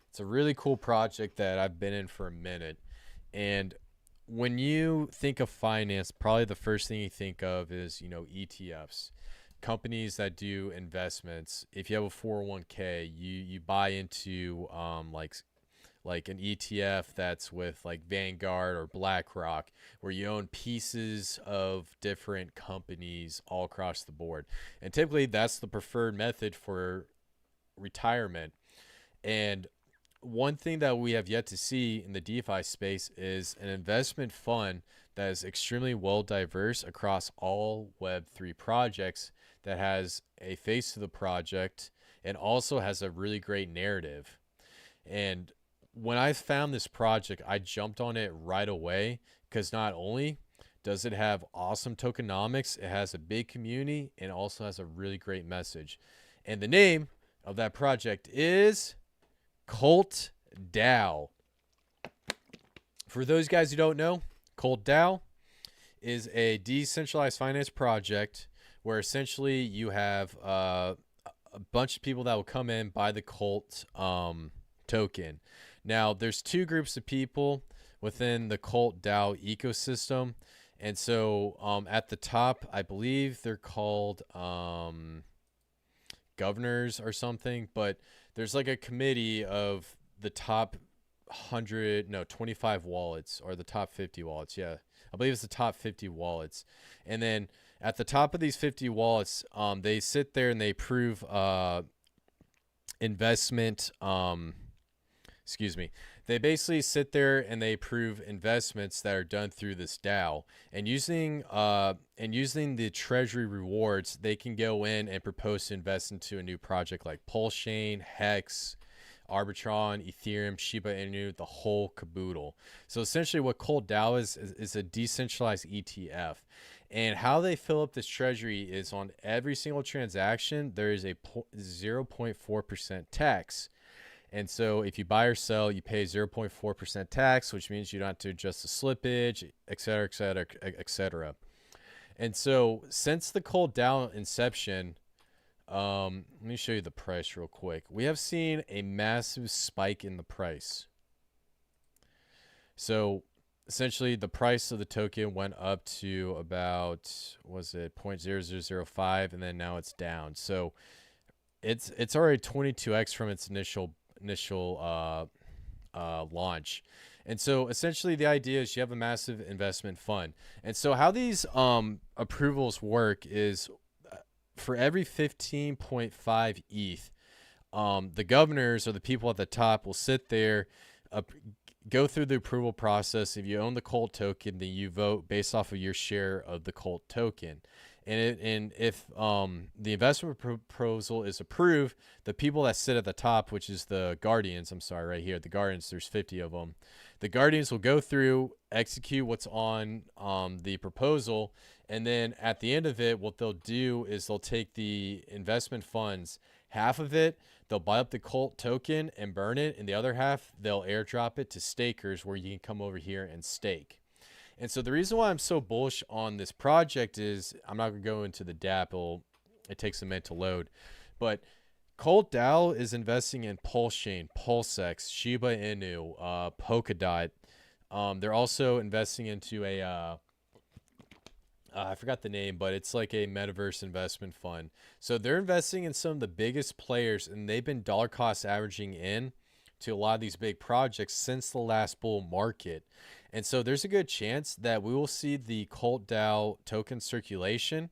It's a really cool project that I've been in for a minute. And when you think of finance, probably the first thing you think of is, ETFs, companies that do investments. If you have a 401k, you buy into like an ETF that's with like Vanguard or BlackRock, where you own pieces of different companies all across the board. And typically that's the preferred method for retirement. And one thing that we have yet to see in the DeFi space is an investment fund that is extremely well diverse across all Web3 projects, that has a face to the project and also has a really great narrative. And when I found this project, I jumped on it right away because not only does it have awesome tokenomics, it has a big community and also has a really great message. And the name of that project is Cult DAO. For those guys who don't know, Cult DAO is a decentralized finance project where essentially you have a bunch of people that will come in, buy the Cult token. Now, there's two groups of people within the Cult DAO ecosystem. And so at the top, I believe they're called governors or something, but there's like a committee of the top 25 wallets, or the top 50 wallets. Yeah, I believe it's the top 50 wallets. And then at the top of these 50 wallets, they sit there and they approve investment. They basically sit there and they approve investments that are done through this DAO, and using the treasury rewards, they can go in and propose to invest into a new project like Pulsechain, Hex, Arbitron, Ethereum, ShibaInu, the whole caboodle. So essentially what Cult DAO is a decentralized ETF. And how they fill up this treasury is on every single transaction, there is a 0.4% tax. And so if you buy or sell, you pay 0.4% tax, which means you don't have to adjust the slippage, et cetera, et cetera, et cetera. And so since the Cult DAO inception, let me show you the price real quick. We have seen a massive spike in the price. So essentially the price of the token went up to about, was it 0.0005, and then now it's down. So it's already 22x from its initial launch. And so essentially the idea is you have a massive investment fund. And so how these approvals work is for every 15.5 ETH, the governors or the people at the top will sit there, go through the approval process. If you own the Cult token, then you vote based off of your share of the Cult token. And if the investment proposal is approved, the people that sit at the top, which is the guardians, right here, the guardians, there's 50 of them. The guardians will go through, execute what's on the proposal, and then at the end of it, what they'll do is they'll take the investment funds, half of it, they'll buy up the Cult token and burn it, and the other half, they'll airdrop it to stakers where you can come over here and stake. And so the reason why I'm so bullish on this project is, I'm not going to go into the DApp. It takes a minute to load. But Cult DAO is investing in Pulsechain, PulseX, ShibaInu, Polkadot. They're also investing into I forgot the name, but it's like a metaverse investment fund. So they're investing in some of the biggest players, and they've been dollar cost averaging in to a lot of these big projects since the last bull market. And so there's a good chance that we will see the Cult DAO token circulation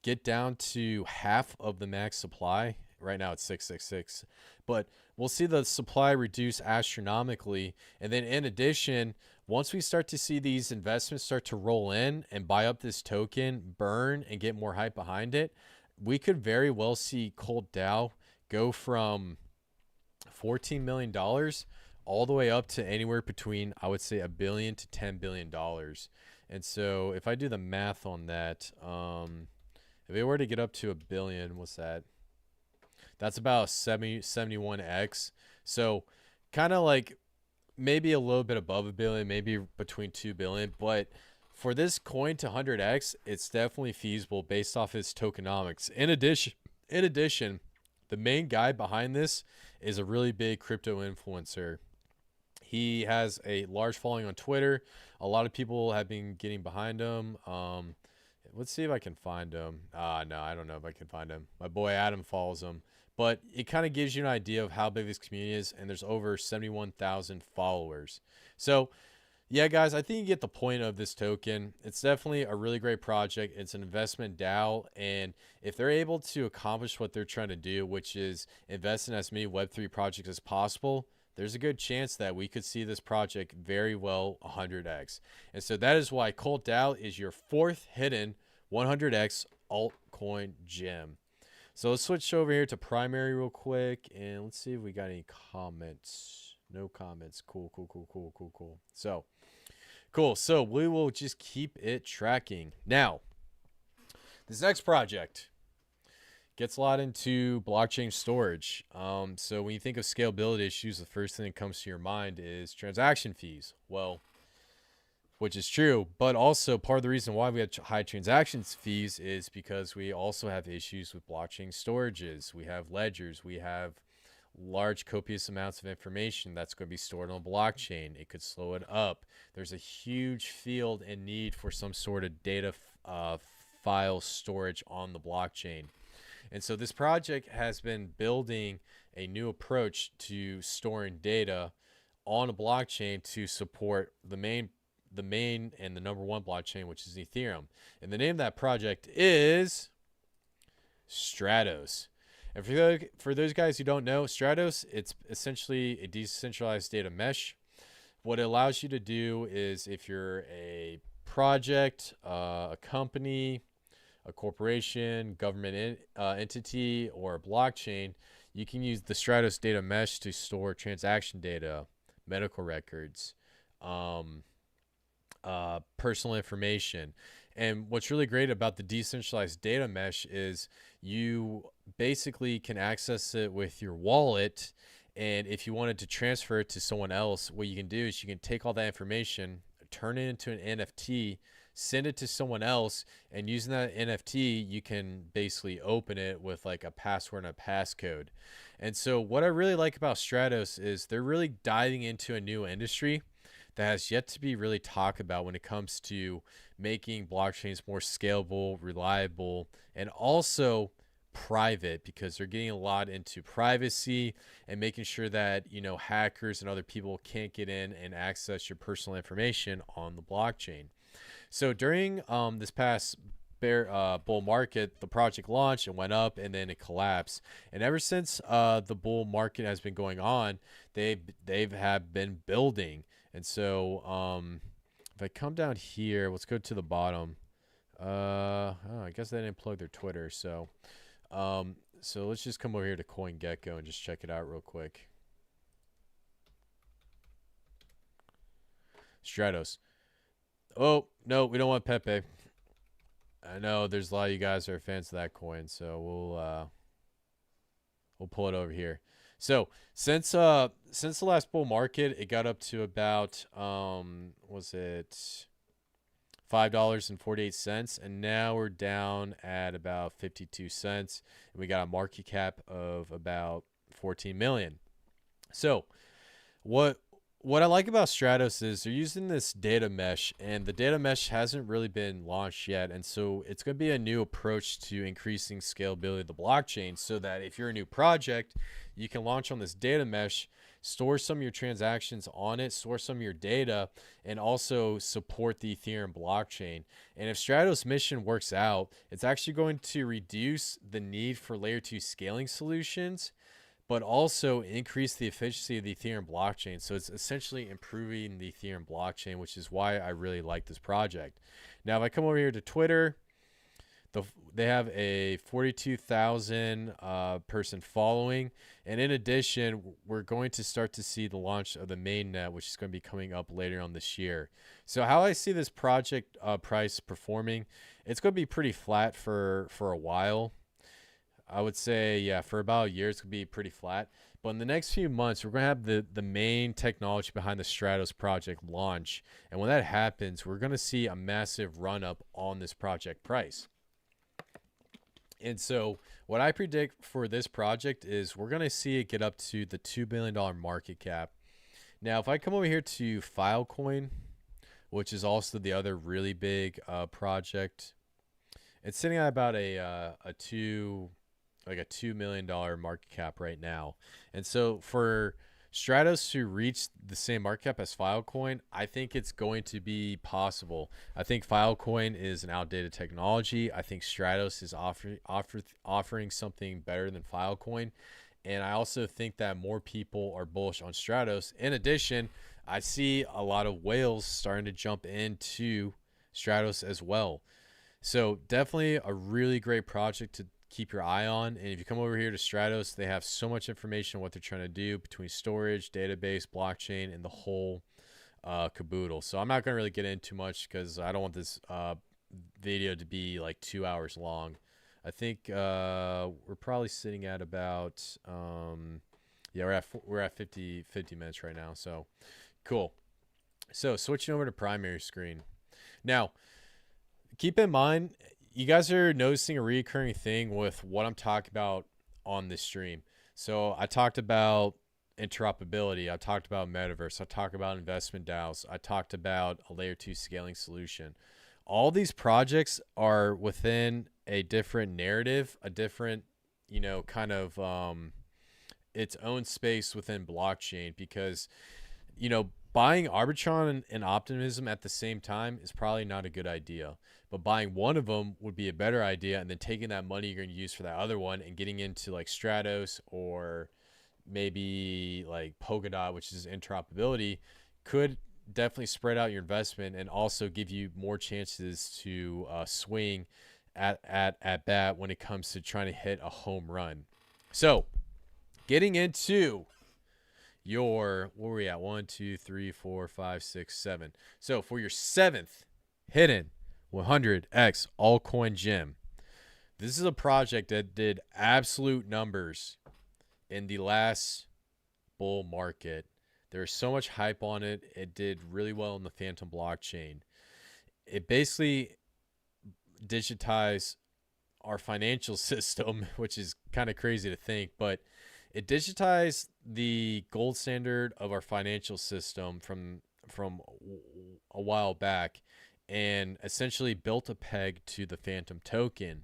get down to half of the max supply. Right now it's 666, but we'll see the supply reduce astronomically. And then in addition, once we start to see these investments start to roll in and buy up this token, burn, and get more hype behind it, we could very well see Cult DAO go from $14 million all the way up to anywhere between, I would say, $1 billion to $10 billion. And so if I do the math on that, if it were to get up to $1 billion, what's that? That's about 71x. So kind of like maybe a little bit above $1 billion, maybe between $2 billion. But for this coin to 100x, it's definitely feasible based off its tokenomics. In addition, the main guy behind this is a really big crypto influencer. He has a large following on Twitter. A lot of people have been getting behind him. Let's see if I can find him. No, I don't know if I can find him. My boy Adam follows him. But it kind of gives you an idea of how big this community is, and there's over 71,000 followers. So, yeah, guys, I think you get the point of this token. It's definitely a really great project. It's an investment DAO, and if they're able to accomplish what they're trying to do, which is invest in as many Web3 projects as possible, there's a good chance that we could see this project very well 100x. And so that is why Cold DAO is your fourth hidden 100x altcoin gem. So let's switch over here to primary real quick, and let's see if we got any comments. No comments. Cool. So cool. So we will just keep it tracking. Now, this next project gets a lot into blockchain storage. So when you think of scalability issues, the first thing that comes to your mind is transaction fees. Well, which is true, but also part of the reason why we have high transaction fees is because we also have issues with blockchain storages. We have ledgers. We have large copious amounts of information that's going to be stored on a blockchain. It could slow it up. There's a huge field and need for some sort of data file storage on the blockchain. And so this project has been building a new approach to storing data on a blockchain to support the main and the number one blockchain, which is Ethereum. And the name of that project is Stratos. And for those guys who don't know, Stratos, it's essentially a decentralized data mesh. What it allows you to do is, if you're a project, a company, a corporation, government entity, or a blockchain, you can use the Stratos data mesh to store transaction data, medical records, personal information. And what's really great about the decentralized data mesh is you basically can access it with your wallet. And if you wanted to transfer it to someone else, what you can do is you can take all that information, turn it into an NFT, send it to someone else, and using that NFT, you can basically open it with like a password and a passcode. And so what I really like about Stratos is they're really diving into a new industry that has yet to be really talked about when it comes to making blockchains more scalable, reliable, and also private, because they're getting a lot into privacy and making sure that, you know, hackers and other people can't get in and access your personal information on the blockchain. So during this past bull market, the project launched and went up, and then it collapsed. And ever since the bull market has been going on, they've have been building. And so if I come down here, let's go to the bottom. Oh, I guess they didn't plug their Twitter. So let's just come over here to CoinGecko and just check it out real quick. Stratos. Oh, no, we don't want PEPE. I know there's a lot of you guys that are fans of that coin, so we'll pull it over here. So since the last bull market, it got up to about was it $5.48, and now we're down at about 52 cents, and we got a market cap of about 14 million. So what I like about Stratos is they're using this data mesh, and the data mesh hasn't really been launched yet. And so it's going to be a new approach to increasing scalability of the blockchain, so that if you're a new project, you can launch on this data mesh, store some of your transactions on it, store some of your data, and also support the Ethereum blockchain. And if Stratos' mission works out, it's actually going to reduce the need for layer 2 scaling solutions, but also increase the efficiency of the Ethereum blockchain. So it's essentially improving the Ethereum blockchain, which is why I really like this project. Now, if I come over here to Twitter, they have a 42,000 person following. And in addition, we're going to start to see the launch of the mainnet, which is going to be coming up later on this year. So how I see this project price performing, it's going to be pretty flat for a while. I would say, yeah, for about a year, it's going to be pretty flat. But in the next few months, we're going to have the main technology behind the Stratos project launch. And when that happens, we're going to see a massive run up on this project price. And so what I predict for this project is we're going to see it get up to the $2 billion market cap. Now, if I come over here to Filecoin, which is also the other really big project, it's sitting at about a $2 million market cap right now. And so for Stratos to reach the same market cap as Filecoin, I think it's going to be possible. I think Filecoin is an outdated technology. I think Stratos is offering something better than Filecoin. And I also think that more people are bullish on Stratos. In addition, I see a lot of whales starting to jump into Stratos as well. So definitely a really great project to keep your eye on. And if you come over here to Stratos, they have so much information on what they're trying to do between storage, database, blockchain, and the whole caboodle. So I'm not going to really get into much because I don't want this video to be like 2 hours long. I think we're probably sitting at about yeah, we're at 50 minutes right now. So cool. So switching over to primary screen. Now, keep in mind, you guys are noticing a recurring thing with what I'm talking about on this stream. So I talked about interoperability. I talked about metaverse. I talked about investment DAOs. I talked about a layer 2 scaling solution. All these projects are within a different narrative, a different, you know, kind of its own space within blockchain, because, you know, buying Arbitron and Optimism at the same time is probably not a good idea. But buying one of them would be a better idea, and then taking that money you're going to use for that other one and getting into like Stratos or maybe like Polkadot, which is interoperability, could definitely spread out your investment and also give you more chances to swing at bat when it comes to trying to hit a home run. So getting into your, where are we at? 1, 2, 3, 4, 5, 6, 7. So for your 7th hidden 100x altcoin gem, this is a project that did absolute numbers in the last bull market. There's so much hype on it. It did really well in the Phantom blockchain. It basically digitized our financial system, which is kind of crazy to think, but it digitized the gold standard of our financial system from a while back, and essentially built a peg to the Phantom token.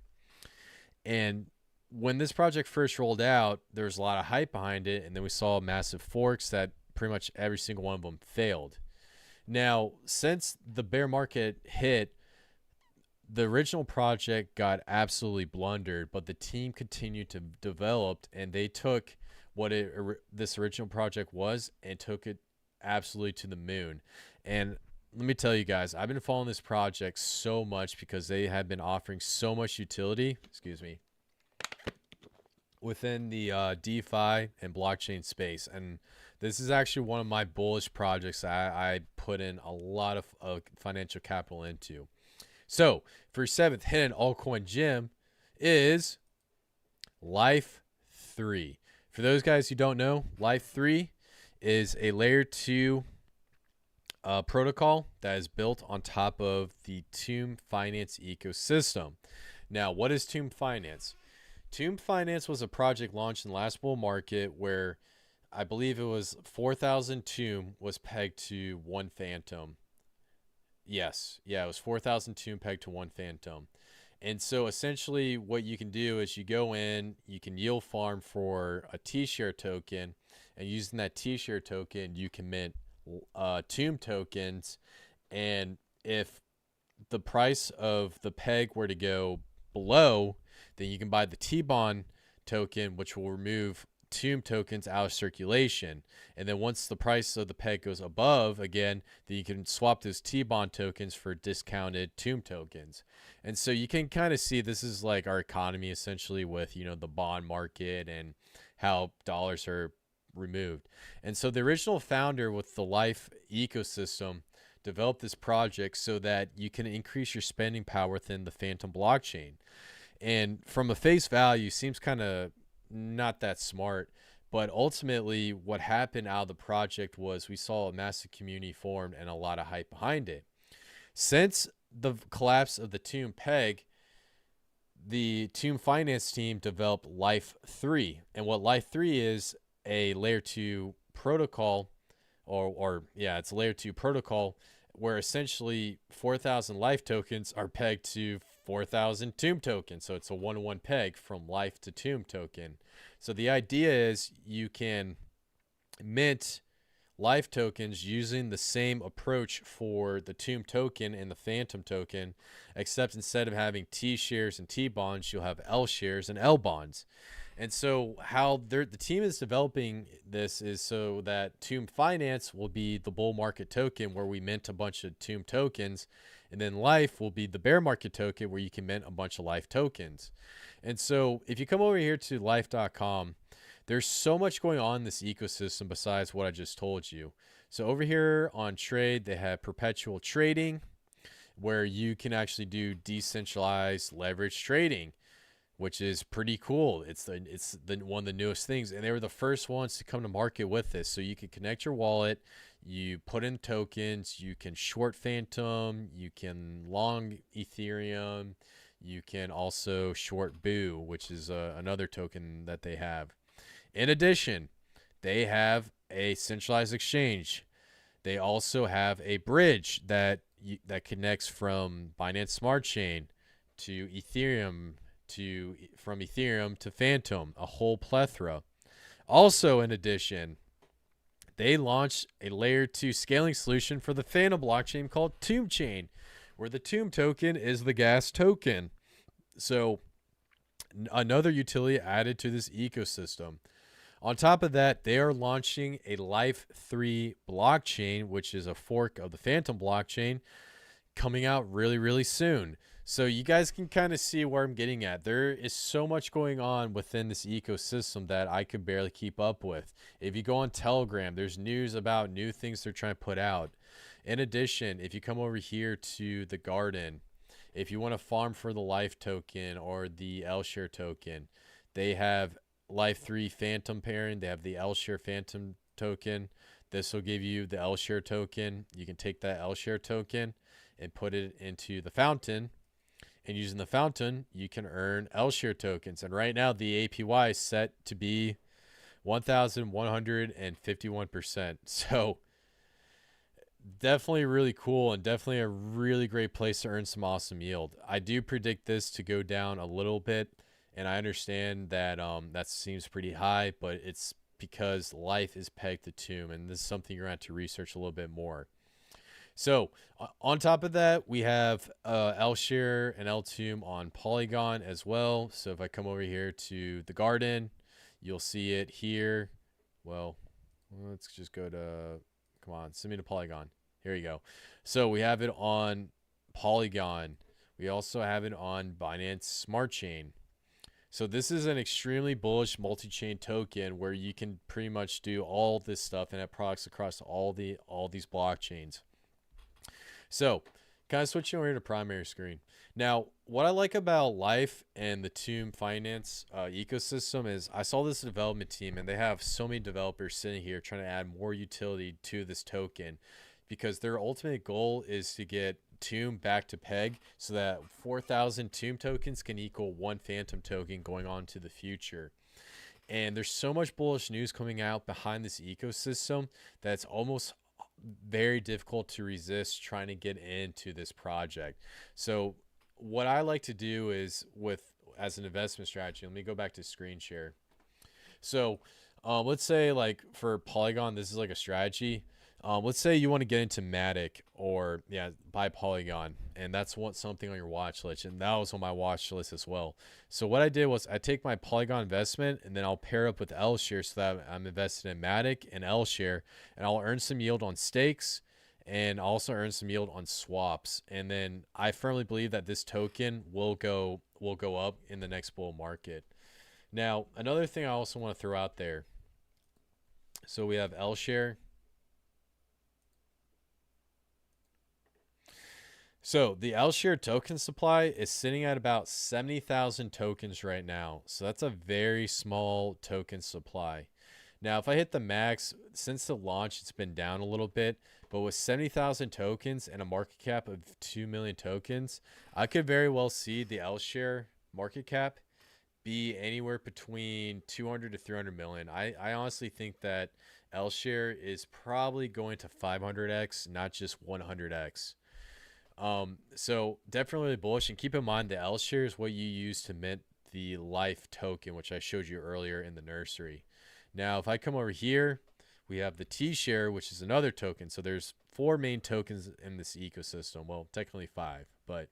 And when this project first rolled out, there was a lot of hype behind it, and then we saw massive forks that pretty much every single one of them failed. Now, since the bear market hit, the original project got absolutely blundered, but the team continued to develop, and they took what this original project was and took it absolutely to the moon. And let me tell you guys, I've been following this project so much because they have been offering so much utility, within the DeFi and blockchain space. And this is actually one of my bullish projects I put in a lot of financial capital into. So for your 7th hidden altcoin gem is Life 3. For those guys who don't know, Life 3 is a layer 2 protocol that is built on top of the Tomb Finance ecosystem. Now, what is Tomb Finance? Tomb Finance was a project launched in the last bull market where I believe it was 4,000 Tomb was pegged to 1 Phantom. Yes. Yeah, it was 4,000 Tomb pegged to 1 Phantom. And so essentially what you can do is you go in, you can yield farm for a T-share token, and using that T-share token, you can mint Tomb tokens. And if the price of the peg were to go below, then you can buy the T-bond token, which will remove Tomb tokens out of circulation. And then once the price of the peg goes above again, then you can swap those T-bond tokens for discounted Tomb tokens. And so you can kind of see this is like our economy essentially with, you know, the bond market and how dollars are removed. And so the original founder with the Life ecosystem developed this project so that you can increase your spending power within the Phantom blockchain. And from a face value, seems kind of not that smart, but ultimately what happened out of the project was we saw a massive community formed and a lot of hype behind it. Since the collapse of the Tomb peg, the Tomb Finance team developed Life 3. And what Life 3 is a layer 2 protocol, it's a layer 2 protocol where essentially 4,000 Life tokens are pegged to 4,000 Tomb tokens. So it's a 1-to-1 peg from Life to Tomb token. So the idea is you can mint Life tokens using the same approach for the Tomb token and the Phantom token, except instead of having T shares and T bonds, you'll have L shares and L bonds. And so how the team is developing this is so that Tomb Finance will be the bull market token where we mint a bunch of Tomb tokens, and then Life will be the bear market token where you can mint a bunch of Life tokens. And so if you come over here to life.com, there's so much going on in this ecosystem besides what I just told you. So over here on trade, they have perpetual trading where you can actually do decentralized leverage trading, which is pretty cool. It's the one of the newest things, and they were the first ones to come to market with this. So you can connect your wallet, you put in tokens, you can short Phantom, you can long Ethereum, you can also short Boo, which is another token that they have. In addition, they have a centralized exchange. They also have a bridge that connects from Binance Smart Chain to Ethereum, from Ethereum to Phantom, a whole plethora. Also, in addition, they launched a layer 2 scaling solution for the Phantom blockchain called Tomb Chain, where the Tomb token is the gas token. So another utility added to this ecosystem. On top of that, they are launching a Life 3 blockchain, which is a fork of the Phantom blockchain, coming out really, really soon. So you guys can kind of see where I'm getting at. There is so much going on within this ecosystem that I could barely keep up with. If you go on Telegram, there's news about new things they're trying to put out. In addition, if you come over here to the garden, if you want to farm for the Life token or the L-Share token, they have Life 3 Phantom pairing. They have the L-Share Phantom token. This will give you the L-Share token. You can take that L-Share token and put it into the fountain. And using the fountain, you can earn L-Share tokens. And right now, the APY is set to be 1,151%. So definitely really cool and definitely a really great place to earn some awesome yield. I do predict this to go down a little bit. And I understand that that seems pretty high, but it's because Life is pegged to Tomb, and this is something you're going to have to research a little bit more. So on top of that, we have L-Share and L-Tomb on Polygon as well. So if I come over here to the garden, you'll see it here. Well, let's just go to, come on, send me to Polygon. Here you go. So we have it on Polygon. We also have it on Binance Smart Chain. So this is an extremely bullish multi-chain token where you can pretty much do all this stuff and have products across all these blockchains. So kind of switching over to primary screen. Now, what I like about Life and the Tomb Finance ecosystem is I saw this development team and they have so many developers sitting here trying to add more utility to this token because their ultimate goal is to get Tomb back to peg so that 4,000 Tomb tokens can equal one Phantom token going on to the future. And there's so much bullish news coming out behind this ecosystem that it's almost very difficult to resist trying to get into this project. So what I like to do is as an investment strategy, let me go back to screen share. So let's say like for Polygon, this is like a strategy. Let's say you want to get into Matic or buy Polygon, and that's something on your watch list, and that was on my watch list as well. So what I did was I take my Polygon investment and then I'll pair up with L-Share so that I'm invested in Matic and L-Share, and I'll earn some yield on stakes and also earn some yield on swaps. And then I firmly believe that this token will go up in the next bull market. Now, another thing I also want to throw out there. So we have L-Share. So the L-Share token supply is sitting at about 70,000 tokens right now. So that's a very small token supply. Now, if I hit the max, since the launch, it's been down a little bit. But with 70,000 tokens and a market cap of 2 million tokens, I could very well see the L-Share market cap be anywhere between 200 to 300 million. I honestly think that L-Share is probably going to 500x, not just 100x. So definitely bullish, and keep in mind the L-Share is what you use to mint the Life token, which I showed you earlier in the nursery. Now, if I come over here, we have the T-Share, which is another token. So there's 4 main tokens in this ecosystem. Well, technically 5, but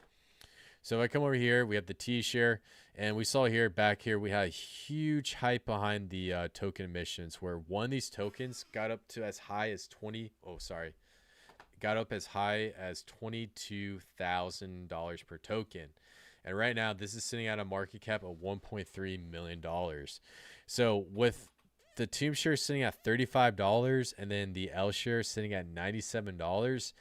So if I come over here, we have the T share, and we saw here back here we had a huge hype behind the token emissions, where one of these tokens got up to as high as got up as high as $22,000 per token. And right now, this is sitting at a market cap of $1.3 million. So with the Tomb share sitting at $35 and then the L share sitting at $97,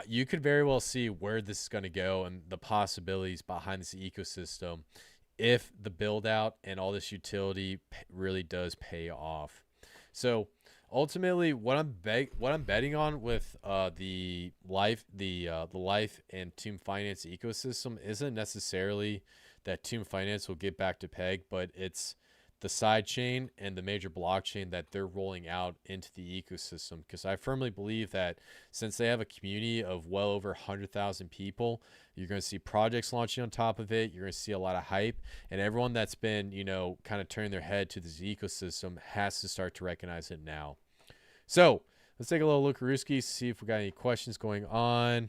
you could very well see where this is going to go and the possibilities behind this ecosystem if the build out and all this utility really does pay off. So ultimately, what I'm betting on with the life and Tomb Finance ecosystem isn't necessarily that Tomb Finance will get back to peg, but it's the side chain and the major blockchain that they're rolling out into the ecosystem. Because I firmly believe that since they have a community of well over 100,000 people, you're going to see projects launching on top of it. You're going to see a lot of hype, and everyone that's been, kind of turning their head to this ecosystem has to start to recognize it now. So let's take a little look at see if we got any questions going on.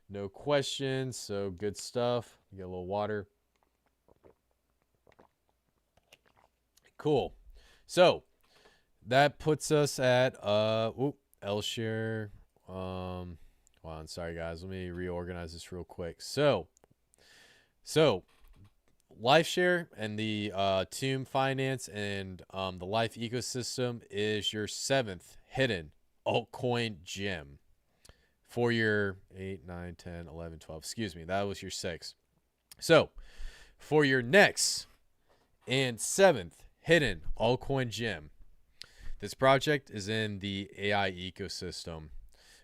No questions, so good stuff. We get a little water. Cool. So that puts us at L share. Hold on, sorry guys. Let me reorganize this real quick. So Life Share and the Tomb Finance and the Life ecosystem is your 7th hidden altcoin gem for your 8, 9, 10, 11, 12. Excuse me, that was your 6th. So for your next and 7th hidden altcoin gem, this project is in the AI ecosystem.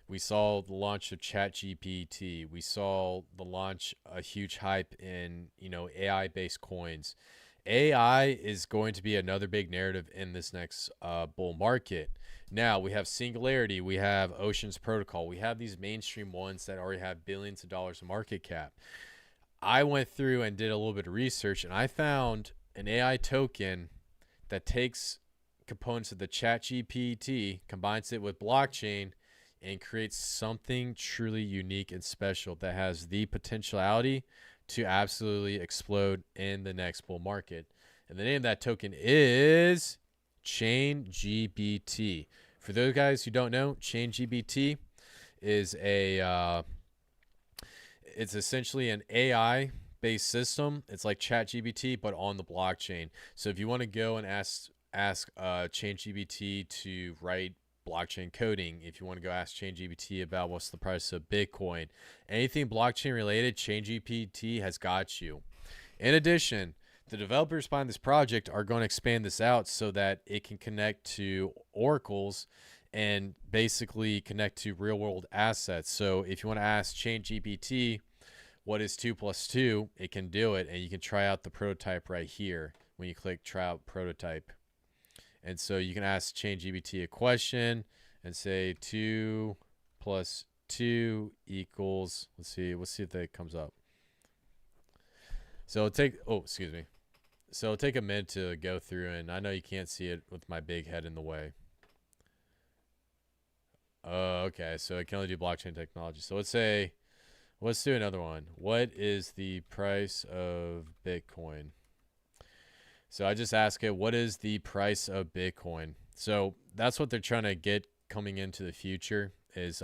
We saw the launch of ChatGPT. We saw the launch, a huge hype in, AI-based coins. AI is going to be another big narrative in this next bull market. Now, we have Singularity. We have Ocean's Protocol. We have these mainstream ones that already have billions of dollars of market cap. I went through and did a little bit of research, and I found an AI token that takes components of the ChatGPT, combines it with blockchain, and creates something truly unique and special that has the potentiality to absolutely explode in the next bull market. And the name of that token is ChainGPT. For those guys who don't know, ChainGPT is it's essentially an AI based system. It's like ChatGPT, but on the blockchain. So if you want to go and ask ChainGPT to write blockchain coding, if you want to go ask ChainGPT about what's the price of Bitcoin, anything blockchain related, ChainGPT has got you. In addition, the developers behind this project are going to expand this out so that it can connect to oracles and basically connect to real world assets. So if you want to ask ChainGPT what is 2 plus 2, it can do it, and you can try out the prototype right here when you click try out prototype. And so you can ask ChainGPT a question and say 2 plus 2 equals, let's see if that comes up. So it'll take a minute to go through, and I know you can't see it with my big head in the way. Okay, so it can only do blockchain technology. So let's do another one. What is the price of Bitcoin? So I just ask it, what is the price of Bitcoin? So that's what they're trying to get coming into the future is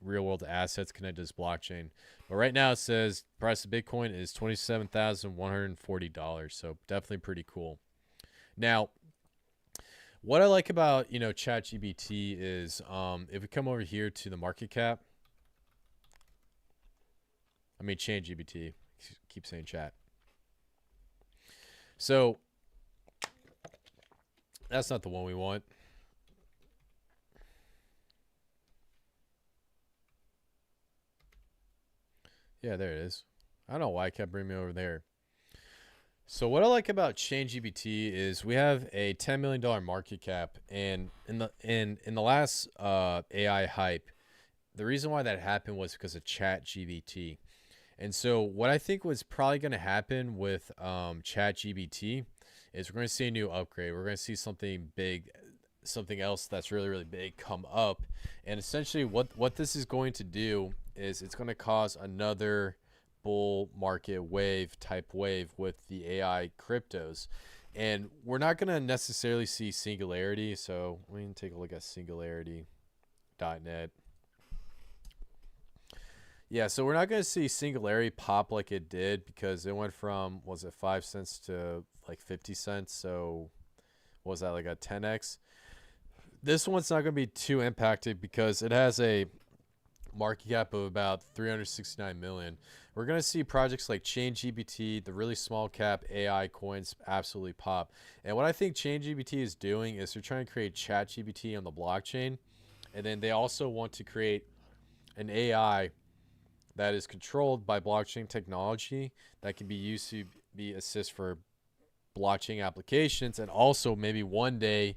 real world assets connected to this blockchain. But right now it says price of Bitcoin is $27,140. So definitely pretty cool. Now, what I like about, ChatGPT is if we come over here to the market cap, ChainGPT, keep saying chat. So that's not the one we want. Yeah, there it is. I don't know why it kept bringing me over there. So what I like about ChainGPT is we have a $10 million market cap, and in the last AI hype, the reason why that happened was because of ChatGPT. And so what I think was probably going to happen with ChatGPT is we're going to see a new upgrade. We're going to see something big, something else that's really, really big come up. And essentially what this is going to do is it's going to cause another bull market wave type wave with the AI cryptos. And we're not going to necessarily see Singularity. So we can take a look at Singularity.net. Yeah, so we're not going to see Singularity pop like it did because it went from, was it 5 cents to like 50 cents? So what was that, like a 10x? This one's not going to be too impacted because it has a market cap of about 369 million. We're going to see projects like ChainGPT, the really small cap AI coins, absolutely pop. And what I think ChainGPT is doing is they're trying to create ChatGPT on the blockchain. And then they also want to create an AI that is controlled by blockchain technology that can be used to be assist for blockchain applications and also maybe one day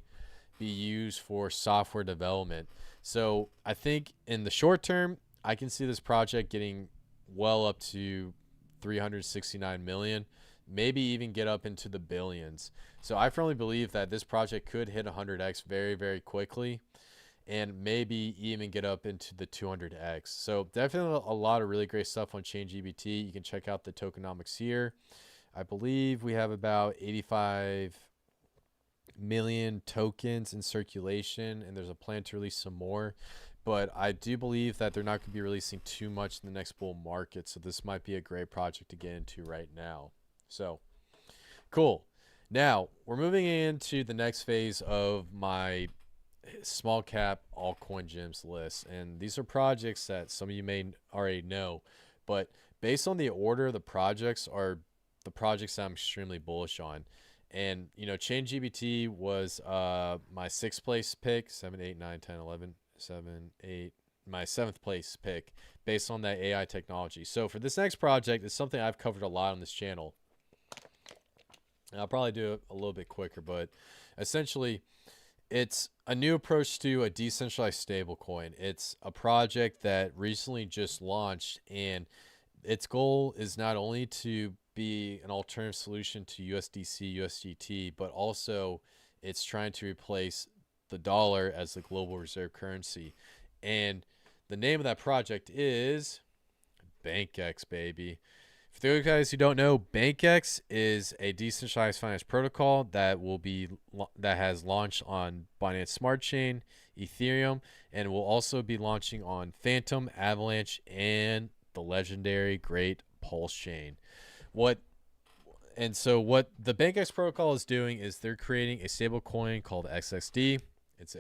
be used for software development. So I think in the short term, I can see this project getting well up to 369 million, maybe even get up into the billions. So I firmly believe that this project could hit 100x very, very quickly, and maybe even get up into the 200x. So definitely a lot of really great stuff on ChainGPT. You can check out the tokenomics here. I believe we have about 85 million tokens in circulation, and there's a plan to release some more. But I do believe that they're not going to be releasing too much in the next bull market. So this might be a great project to get into right now. So cool. Now we're moving into the next phase of my small cap altcoin gems list, and these are projects that some of you may already know, but based on the order of the projects are the projects that I'm extremely bullish on. And you know, ChainGPT was my 6th place pick, 7, 8, 9, 10, 11, 7, 8, my 7th place pick based on that AI technology. So for this next project, it's something I've covered a lot on this channel, and I'll probably do it a little bit quicker, but essentially it's a new approach to a decentralized stablecoin. It's a project that recently just launched, and its goal is not only to be an alternative solution to USDC, USDT, but also it's trying to replace the dollar as the global reserve currency. And the name of that project is BankX, baby. For those guys who don't know, BankX is a decentralized finance protocol that has launched on Binance Smart Chain, Ethereum, and will also be launching on Phantom, Avalanche, and the legendary great Pulsechain. So what the BankX protocol is doing is they're creating a stable coin called XXD. It's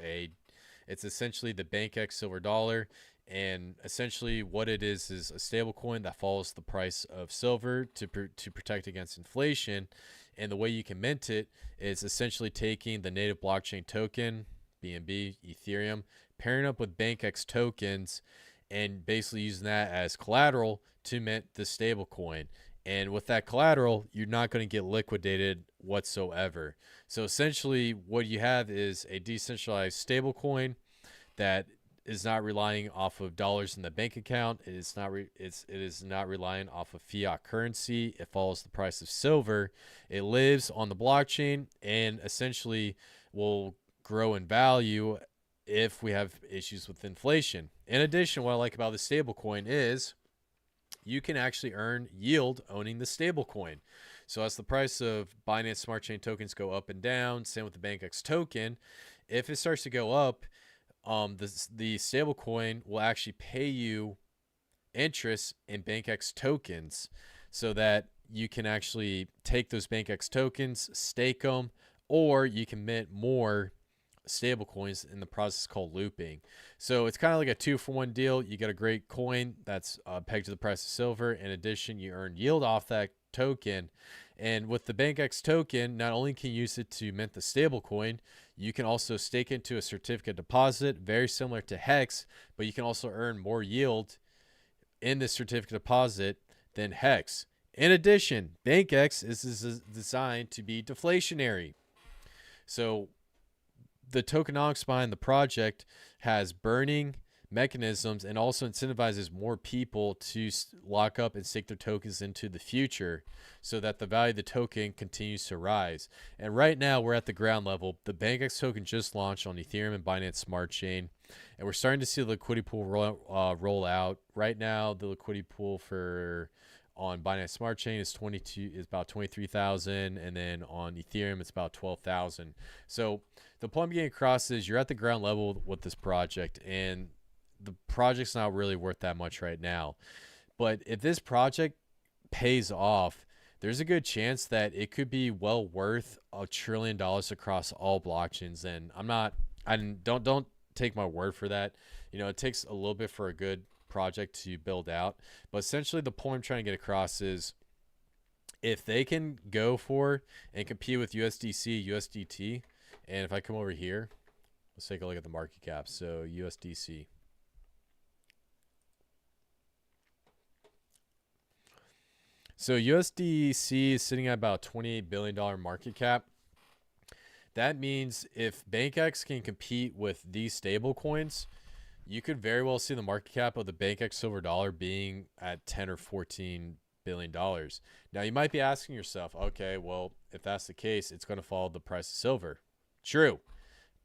essentially the BankX silver dollar. And essentially what it is a stable coin that follows the price of silver to protect against inflation. And the way you can mint it is essentially taking the native blockchain token, BNB, Ethereum, pairing up with BankX tokens, and basically using that as collateral to mint the stable coin. And with that collateral, you're not going to get liquidated whatsoever. So essentially what you have is a decentralized stable coin that is not relying off of dollars in the bank account. It is not relying off of fiat currency. It follows the price of silver. It lives on the blockchain and essentially will grow in value if we have issues with inflation. In addition, what I like about the stablecoin is you can actually earn yield owning the stablecoin. So as the price of Binance Smart Chain tokens go up and down, same with the BankX token, if it starts to go up, the stable coin will actually pay you interest in BankX tokens so that you can actually take those BankX tokens, stake them, or you can mint more stable coins in the process called looping. So it's kind of like a 2-for-1 deal. You get a great coin that's pegged to the price of silver. In addition, you earn yield off that token. And with the BankX token, not only can you use it to mint the stable coin, you can also stake into a certificate deposit, very similar to Hex, but you can also earn more yield in this certificate deposit than Hex. In addition, BankX is designed to be deflationary. So the tokenomics behind the project has burning mechanisms and also incentivizes more people to lock up and stake their tokens into the future so that the value of the token continues to rise. And right now we're at the ground level. The BankX token just launched on Ethereum and Binance Smart Chain, and we're starting to see the liquidity pool roll out. Right now, the liquidity pool for on Binance Smart Chain is about 23,000, and then on Ethereum it's about 12,000. So the point I'm getting across is you're at the ground level with this project, and the project's not really worth that much right now. But if this project pays off, there's a good chance that it could be well worth $1 trillion across all blockchains. And don't take my word for that. You know, it takes a little bit for a good project to build out, but essentially the point I'm trying to get across is if they can go for and compete with USDC, USDT, and if I come over here, let's take a look at the market cap. So USDC. So USDC is sitting at about $28 billion market cap. That means if BankX can compete with these stable coins, you could very well see the market cap of the BankX silver dollar being at 10 or 14 billion dollars. Now you might be asking yourself, okay, well, if that's the case, it's going to follow the price of silver. True.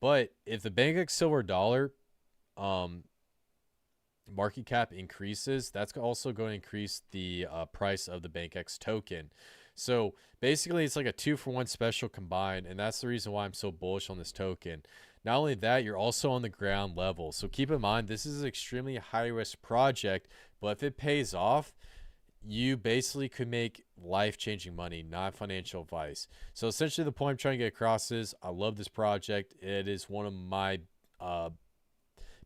But if the BankX silver dollar market cap increases, that's also going to increase the price of the BankX token. So basically it's like a 2-for-1 special combined, and that's the reason why I'm so bullish on this token. Not only that, you're also on the ground level. So keep in mind, this is an extremely high risk project, but if it pays off, you basically could make life-changing money, not financial advice. So essentially the point I'm trying to get across is I love this project. It is one of my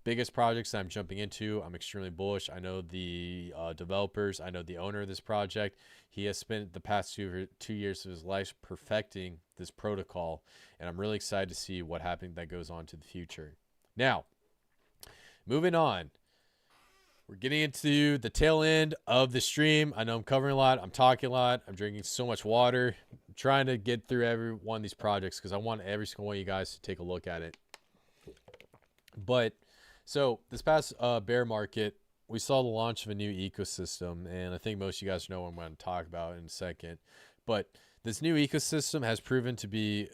biggest projects that I'm jumping into. I'm extremely bullish. I know the developers. I know the owner of this project. He has spent the past two years of his life perfecting this protocol, and I'm really excited to see what happens that goes on to the future. Now, moving on. We're getting into the tail end of the stream. I know I'm covering a lot. I'm talking a lot. I'm drinking so much water. I'm trying to get through every one of these projects because I want every single one of you guys to take a look at it. But so this past bear market, we saw the launch of a new ecosystem, and I think most of you guys know what I'm going to talk about in a second. But this new ecosystem has proven to be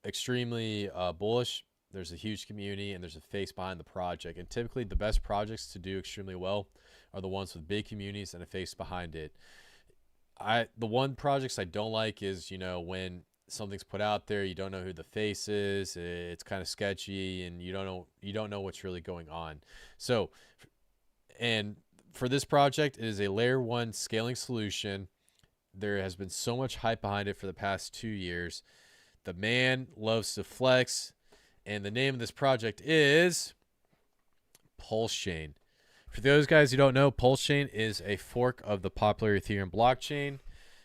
extremely bullish. There's a huge community, and there's a face behind the project. And typically, the best projects to do extremely well are the ones with big communities and a face behind it. The one projects I don't like is, you know, when something's put out there, you don't know who the face is, it's kind of sketchy, and you don't know what's really going on. So, and for this project, it is a layer 1 scaling solution. There has been so much hype behind it for the past 2 years. The man loves to flex, and the name of this project is Pulsechain. For those guys who don't know, Pulsechain is a fork of the popular Ethereum blockchain.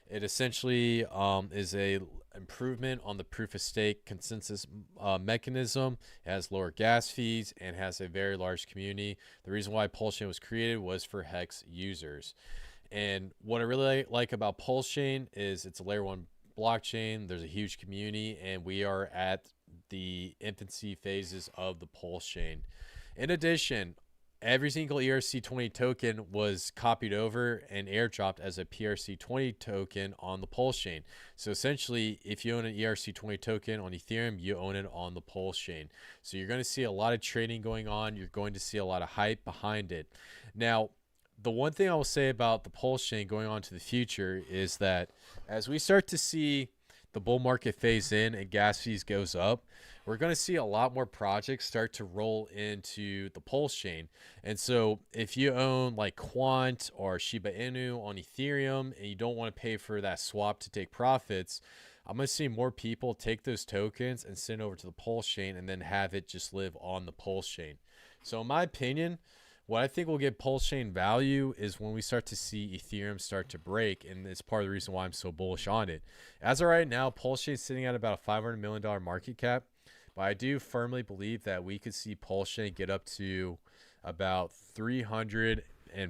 It essentially is a improvement on the proof of stake consensus mechanism. It has lower gas fees and has a very large community. The reason why Pulsechain was created was for Hex users. And what I really like about Pulsechain is it's a layer 1 blockchain. There's a huge community, and we are at the infancy phases of the Pulsechain. In addition, every single ERC20 token was copied over and airdropped as a PRC20 token on the Pulsechain. So essentially, if you own an ERC20 token on Ethereum, you own it on the Pulsechain. So you're going to see a lot of trading going on. You're going to see a lot of hype behind it. Now, the one thing I will say about the Pulsechain going on to the future is that as we start to see the bull market phase in and gas fees goes up, we're going to see a lot more projects start to roll into the Pulsechain. And so if you own like Quant or ShibaInu on Ethereum and you don't want to pay for that swap to take profits, I'm going to see more people take those tokens and send over to the Pulsechain and then have it just live on the Pulsechain. So in my opinion, what I think will get Pulsechain value is when we start to see Ethereum start to break, and it's part of the reason why I'm so bullish on it. As of right now, Pulsechain is sitting at about a $500 million market cap, but I do firmly believe that we could see Pulsechain get up to about $300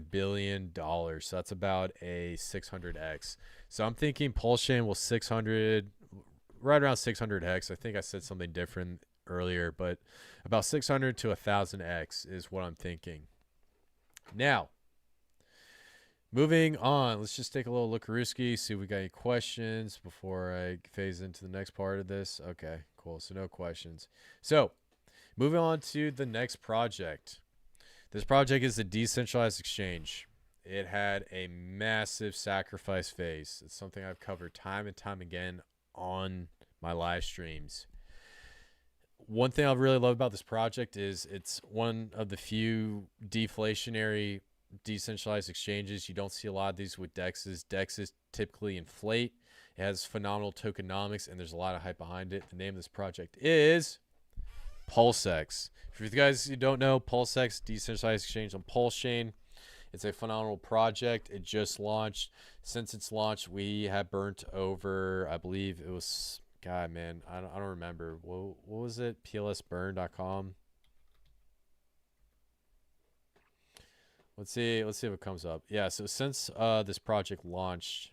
billion. So that's about a 600x. So I'm thinking Pulsechain will right around 600x. I think I said something different earlier, but about 600 to 1000x is what I'm thinking. Now, moving on, let's just take a little look-a-rooski, see if we got any questions before I phase into the next part of this. Okay, cool. So no questions. So moving on to the next project. This project is the decentralized exchange. it had a massive sacrifice phase. It's something I've covered time and time again on my live streams. One thing I really love about this project is it's one of the few deflationary decentralized exchanges. You don't see a lot of these with DEXs. DEXs typically inflate. It has phenomenal tokenomics, and there's a lot of hype behind it. The name of this project is PulseX. For you guys who don't know, PulseX, decentralized exchange on Pulsechain. It's a phenomenal project. It just launched. Since its launch, we have burnt over, I believe it was, God, man, I don't remember. What was it? plsburn.com. Let's see if it comes up. Yeah, so since this project launched,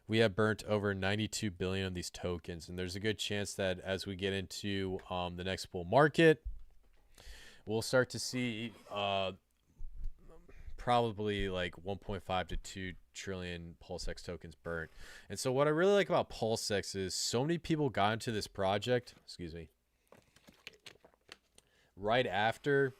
we have burnt over 92 billion of these tokens, and there's a good chance that as we get into the next bull market, we'll start to see probably like 1.5 to 2 trillion PulseX tokens burnt. And so what I really like about PulseX is so many people got into this project, excuse me, right after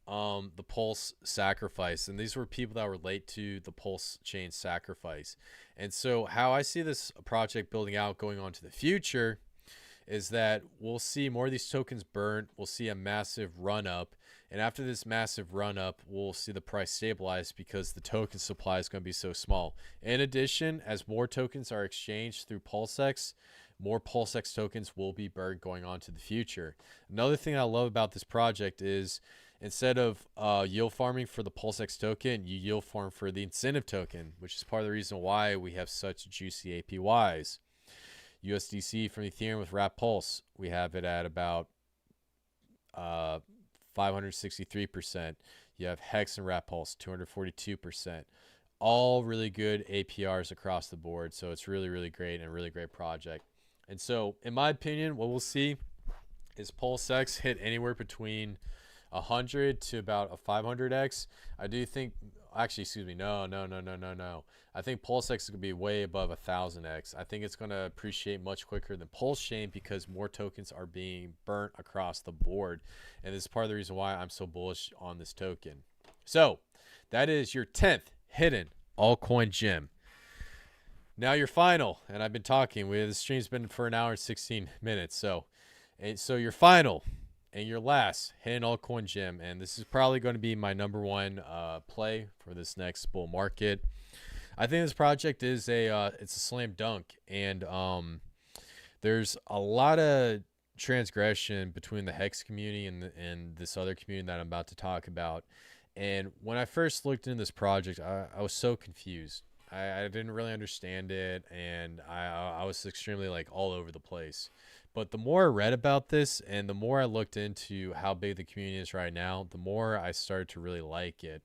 the Pulse sacrifice, and these were people that were late to the Pulsechain sacrifice. And so how I see this project building out going on to the future is that we'll see more of these tokens burnt. We'll see a massive run up, and after this massive run up, we'll see the price stabilize because the token supply is going to be so small. In addition, as more tokens are exchanged through PulseX, more PulseX tokens will be burnt going on to the future. Another thing I love about this project is instead of yield farming for the PulseX token, you yield farm for the incentive token, which is part of the reason why we have such juicy APYs. USDC from Ethereum with Wrap Pulse, we have it at about 563%. You have Hex and Wrap Pulse, 242%. All really good APRs across the board. So it's really, really great and a really great project. And so, in my opinion, what we'll see is PulseX hit anywhere between 100 to about a 500x. I do think, actually, excuse me, no. I think PulseX is going to be way above 1000x. I think it's going to appreciate much quicker than Pulsechain because more tokens are being burnt across the board. And this is part of the reason why I'm so bullish on this token. So, that is your 10th hidden altcoin gem. Now your final, and I've been talking, the stream's been for an hour and 16 minutes. So your final and your last hidden altcoin gem, and this is probably going to be my number one play for this next bull market. I think this project is it's a slam dunk, and there's a lot of transgression between the Hex community and this other community that I'm about to talk about. And when I first looked into this project, I was so confused. I didn't really understand it, and I was extremely like all over the place. But the more I read about this and the more I looked into how big the community is right now, the more I started to really like it.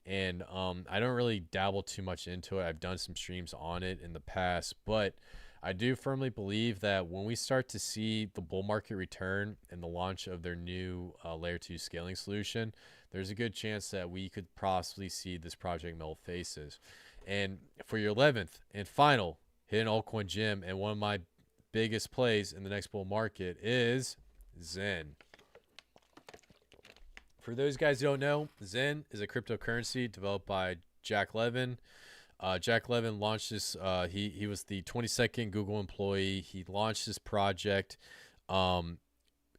And I don't really dabble too much into it. I've done some streams on it in the past, but I do firmly believe that when we start to see the bull market return and the launch of their new layer 2 scaling solution, there's a good chance that we could possibly see this project melt faces. And for your 11th and final hidden altcoin gem, and one of my biggest plays in the next bull market is Zen. For those guys who don't know, Zen is a cryptocurrency developed by Jack Levin. Jack Levin launched this. He was the 22nd Google employee. He launched this project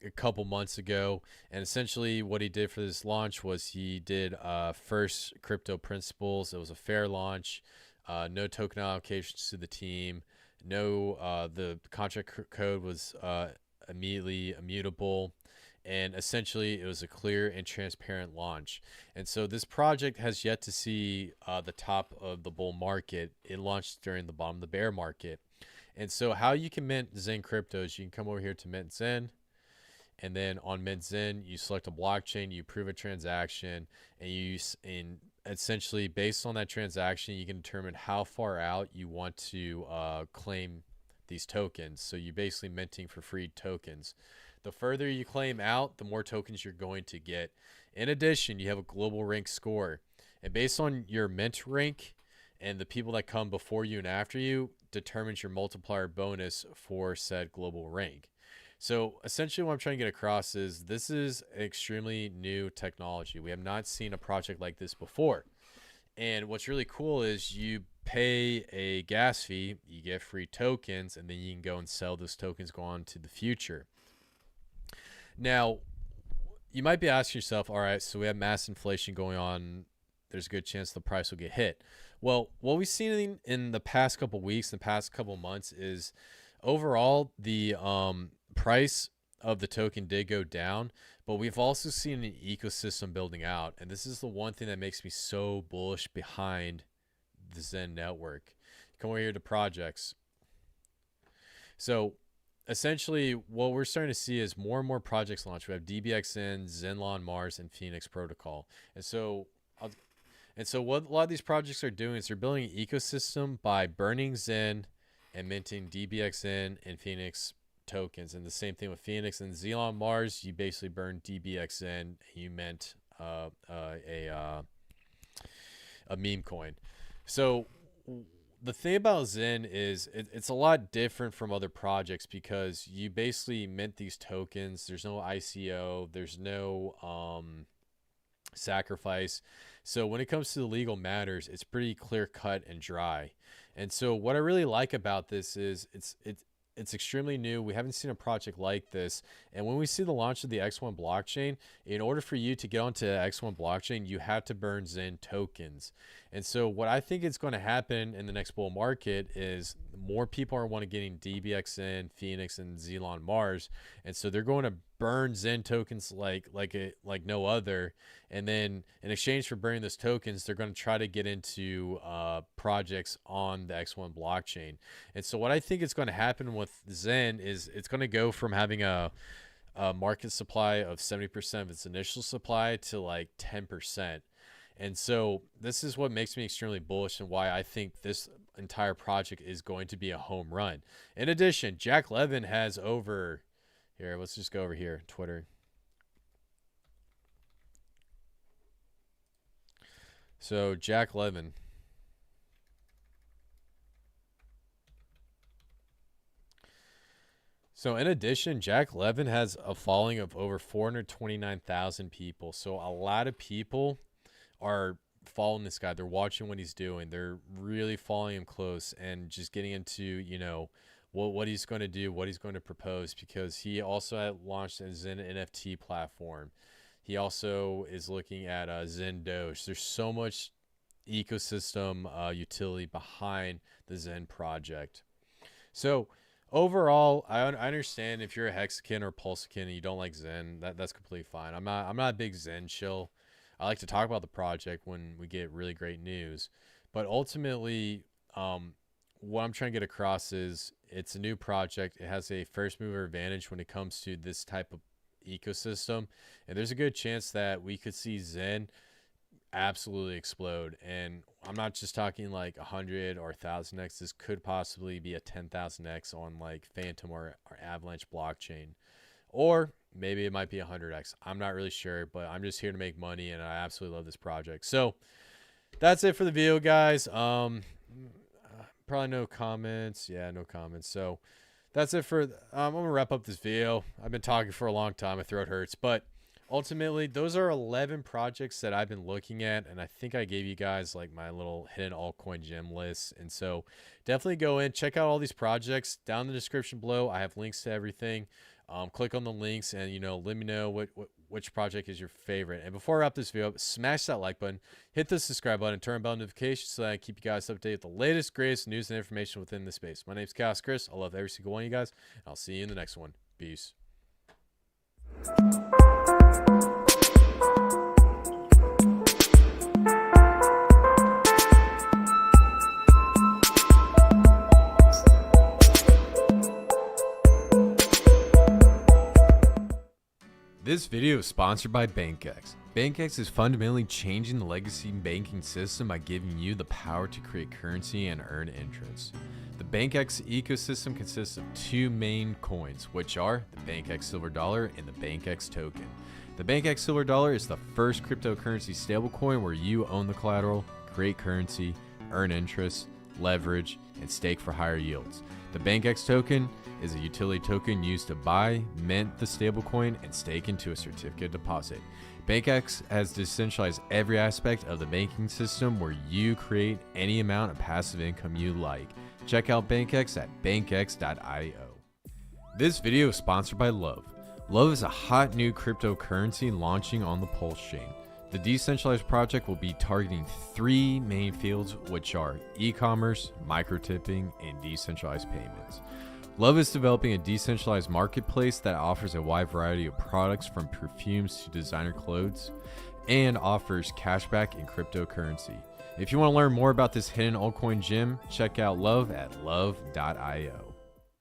a couple months ago, and essentially what he did for this launch was he did first crypto principles. It was a fair launch, no token allocations to the team, no the contract code was immediately immutable, and essentially it was a clear and transparent launch. And so this project has yet to see the top of the bull market. It launched during the bottom of the bear market. And so how you can mint Zen cryptos, you can come over here to mint Zen. And then on Mint Zen, you select a blockchain, you approve a transaction, and essentially based on that transaction, you can determine how far out you want to claim these tokens. So you're basically minting for free tokens. The further you claim out, the more tokens you're going to get. In addition, you have a global rank score. And based on your mint rank and the people that come before you and after you, determines your multiplier bonus for said global rank. So essentially what I'm trying to get across is this is extremely new technology. We have not seen a project like this before. And what's really cool is you pay a gas fee, you get free tokens, and then you can go and sell those tokens, go on to the future. Now, you might be asking yourself, all right, so we have mass inflation going on. There's a good chance the price will get hit. Well, what we've seen in the past couple weeks, the past couple months, is overall the price of the token did go down, but we've also seen an ecosystem building out. And this is the one thing that makes me so bullish behind the Zen network. Come over here to projects. So essentially what we're starting to see is more and more projects launch. We have DBXN, Zenlon, Mars, and Phoenix Protocol. And so what a lot of these projects are doing is they're building an ecosystem by burning Zen and minting DBXN and Phoenix tokens. And the same thing with Phoenix and Zenlon Mars. You basically burn DBXN and you mint a meme coin. So the thing about Zen is it's a lot different from other projects because you basically mint these tokens. There's no ICO. There's no sacrifice. So when it comes to the legal matters, it's pretty clear cut and dry. And so what I really like about this is it's extremely new. We haven't seen a project like this. And when we see the launch of the X1 blockchain, in order for you to get onto the X1 blockchain, you have to burn Zen tokens. And so what I think is going to happen in the next bull market is more people are wanting getting DBXN, Phoenix, and Zenlon Mars. And so they're going to burn Zen tokens like no other. And then in exchange for burning those tokens, they're going to try to get into projects on the X1 blockchain. And so what I think is going to happen with Zen is it's going to go from having a market supply of 70% of its initial supply to like 10%. And so this is what makes me extremely bullish and why I think this entire project is going to be a home run. In addition, Jack Levin has over here. Let's just go over here, Twitter. So Jack Levin. So in addition, Jack Levin has a following of over 429,000 people. So a lot of people are following this guy. They're watching what he's doing. They're really following him close and just getting into, you know, what he's going to do, what he's going to propose, because he also had launched a Zen NFT platform. He also is looking at Zen Doge. There's so much ecosystem utility behind the Zen project. So overall, I understand if you're a Hexakin or Pulsechain and you don't like Zen, that's completely fine. I'm not a big Zen shill. I like to talk about the project when we get really great news. But ultimately, what I'm trying to get across is it's a new project. It has a first mover advantage when it comes to this type of ecosystem. And there's a good chance that we could see Zen absolutely explode. And I'm not just talking like 100 or 1,000x. This could possibly be a 10,000x on like Phantom or Avalanche blockchain. Or maybe it might be 100x. I'm not really sure, but I'm just here to make money, and I absolutely love this project. So that's it for the video, guys. Probably no comments. Yeah, no comments. So that's it for. I'm gonna wrap up this video. I've been talking for a long time. My throat hurts, but ultimately, those are 11 projects that I've been looking at, and I think I gave you guys like my little hidden altcoin gem list. And so definitely go in, check out all these projects down in the description below. I have links to everything. Click on the links and, you know, let me know which project is your favorite. And before I wrap this video up, smash that like button, hit the subscribe button, turn on bell notifications so that I keep you guys updated with the latest, greatest news and information within the space. My name's Khaos Kris. I love every single one of you guys. And I'll see you in the next one. Peace. This video is sponsored by BankX. BankX is fundamentally changing the legacy banking system by giving you the power to create currency and earn interest. The BankX ecosystem consists of two main coins, which are the BankX Silver Dollar and the BankX Token. The BankX Silver Dollar is the first cryptocurrency stablecoin where you own the collateral, create currency, earn interest, leverage, and stake for higher yields. The BankX Token is a utility token used to buy, mint the stablecoin, and stake into a certificate deposit. BankX has decentralized every aspect of the banking system where you create any amount of passive income you like. Check out BankX at bankx.io. This video is sponsored by Love. Love is a hot new cryptocurrency launching on the Pulsechain. The decentralized project will be targeting three main fields, which are e-commerce, microtipping, and decentralized payments. Love is developing a decentralized marketplace that offers a wide variety of products from perfumes to designer clothes and offers cashback in cryptocurrency. If you want to learn more about this hidden altcoin gem, check out Love at love.io.